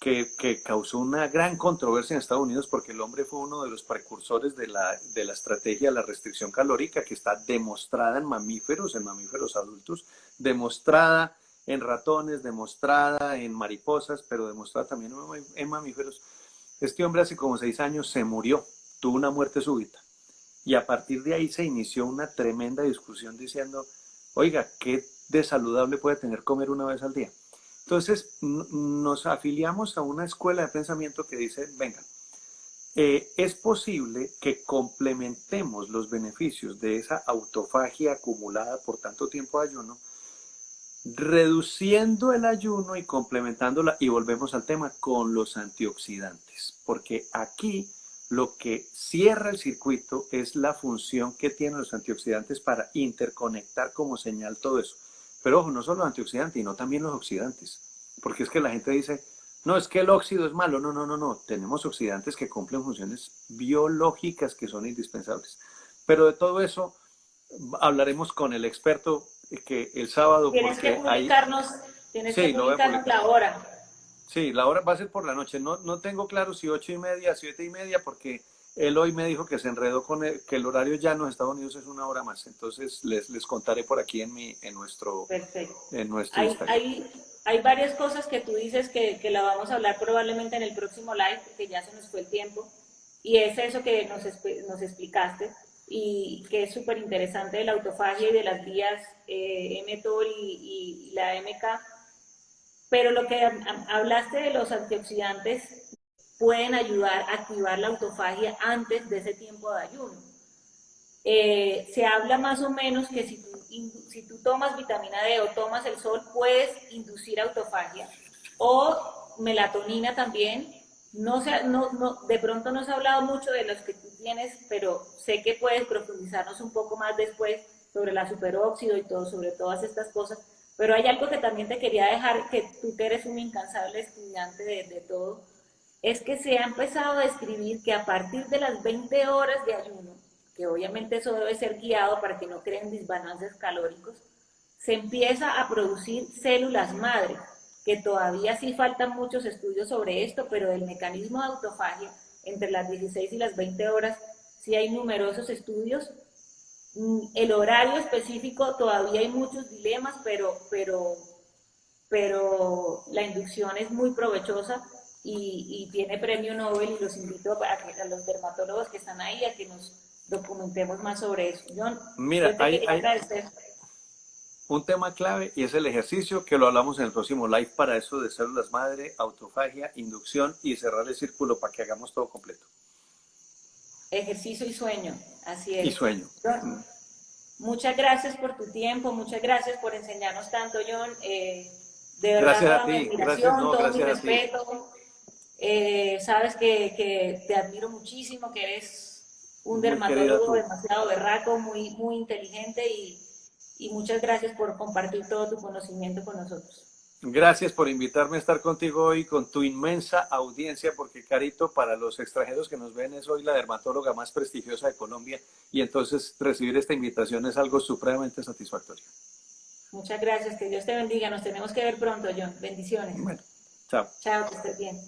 que causó una gran controversia en Estados Unidos porque el hombre fue uno de los precursores de la estrategia de la restricción calórica que está demostrada en mamíferos adultos, demostrada en ratones, demostrada en mariposas, pero demostrada también en mamíferos. Este hombre hace como 6 años se murió, tuvo una muerte súbita. Y a partir de ahí se inició una tremenda discusión diciendo, oiga, ¿qué de saludable puede tener comer una vez al día? Entonces nos afiliamos a una escuela de pensamiento que dice, venga, es posible que complementemos los beneficios de esa autofagia acumulada por tanto tiempo de ayuno, reduciendo el ayuno y complementándola, y volvemos al tema, con los antioxidantes, porque aquí lo que cierra el circuito es la función que tienen los antioxidantes para interconectar como señal todo eso. Pero ojo, no solo los antioxidantes, sino también los oxidantes. Porque es que la gente dice, no, es que el óxido es malo. No, no, no, no. Tenemos oxidantes que cumplen funciones biológicas que son indispensables. Pero de todo eso hablaremos con el experto que el sábado, Tienes que porque ahí, publicarnos, tienes que sí, lo voy a publicarnos publicar. la hora. Sí, la hora va a ser por la noche. No, no tengo claro si 8:30, 7:30, porque él hoy me dijo que se enredó con que el horario ya en los Estados Unidos es una hora más. Entonces les contaré por aquí Perfecto. en nuestro Hay, Instagram. hay, hay varias cosas que tú dices que la vamos a hablar probablemente en el próximo live, porque ya se nos fue el tiempo. Y es eso que nos explicaste y que es súper interesante de la autofagia y de las vías mTOR y la MK. Pero lo que hablaste de los antioxidantes pueden ayudar a activar la autofagia antes de ese tiempo de ayuno. Se habla más o menos que si tú tomas vitamina D o tomas el sol, puedes inducir autofagia. O melatonina también. De pronto no se ha hablado mucho de los que tú tienes, pero sé que puedes profundizarnos un poco más después sobre la superóxido y todo, sobre todas estas cosas. Pero hay algo que también te quería dejar, que tú que eres un incansable estudiante de todo, es que se ha empezado a describir que a partir de las 20 horas de ayuno, que obviamente eso debe ser guiado para que no creen desbalances calóricos, se empieza a producir células madre, que todavía sí faltan muchos estudios sobre esto, pero el mecanismo de autofagia entre las 16 y las 20 horas sí hay numerosos estudios. El horario específico todavía hay muchos dilemas, pero la inducción es muy provechosa y tiene premio Nobel y los invito a los dermatólogos que están ahí a que nos documentemos más sobre eso. John, Mira, yo te hay, quería hay agradecer. un tema clave y es el ejercicio que lo hablamos en el próximo live para eso de células madre, autofagia, inducción y cerrar el círculo para que hagamos todo completo. Ejercicio y sueño, así Y es. sueño. John, muchas gracias por tu tiempo, muchas gracias por enseñarnos tanto, John. De verdad, Gracias a toda mi ti, gracias, admiración, no, todo mi gracias a ti. respeto. Sabes que te admiro muchísimo, que eres un Muy querida dermatólogo tú. demasiado berraco, muy, muy inteligente y muchas gracias por compartir todo tu conocimiento con nosotros. Gracias por invitarme a estar contigo hoy con tu inmensa audiencia, porque Carito, para los extranjeros que nos ven, es hoy la dermatóloga más prestigiosa de Colombia y entonces recibir esta invitación es algo supremamente satisfactorio. Muchas gracias, que Dios te bendiga. Nos tenemos que ver pronto, John. Bendiciones. Bueno, chao. Chao, que estés bien.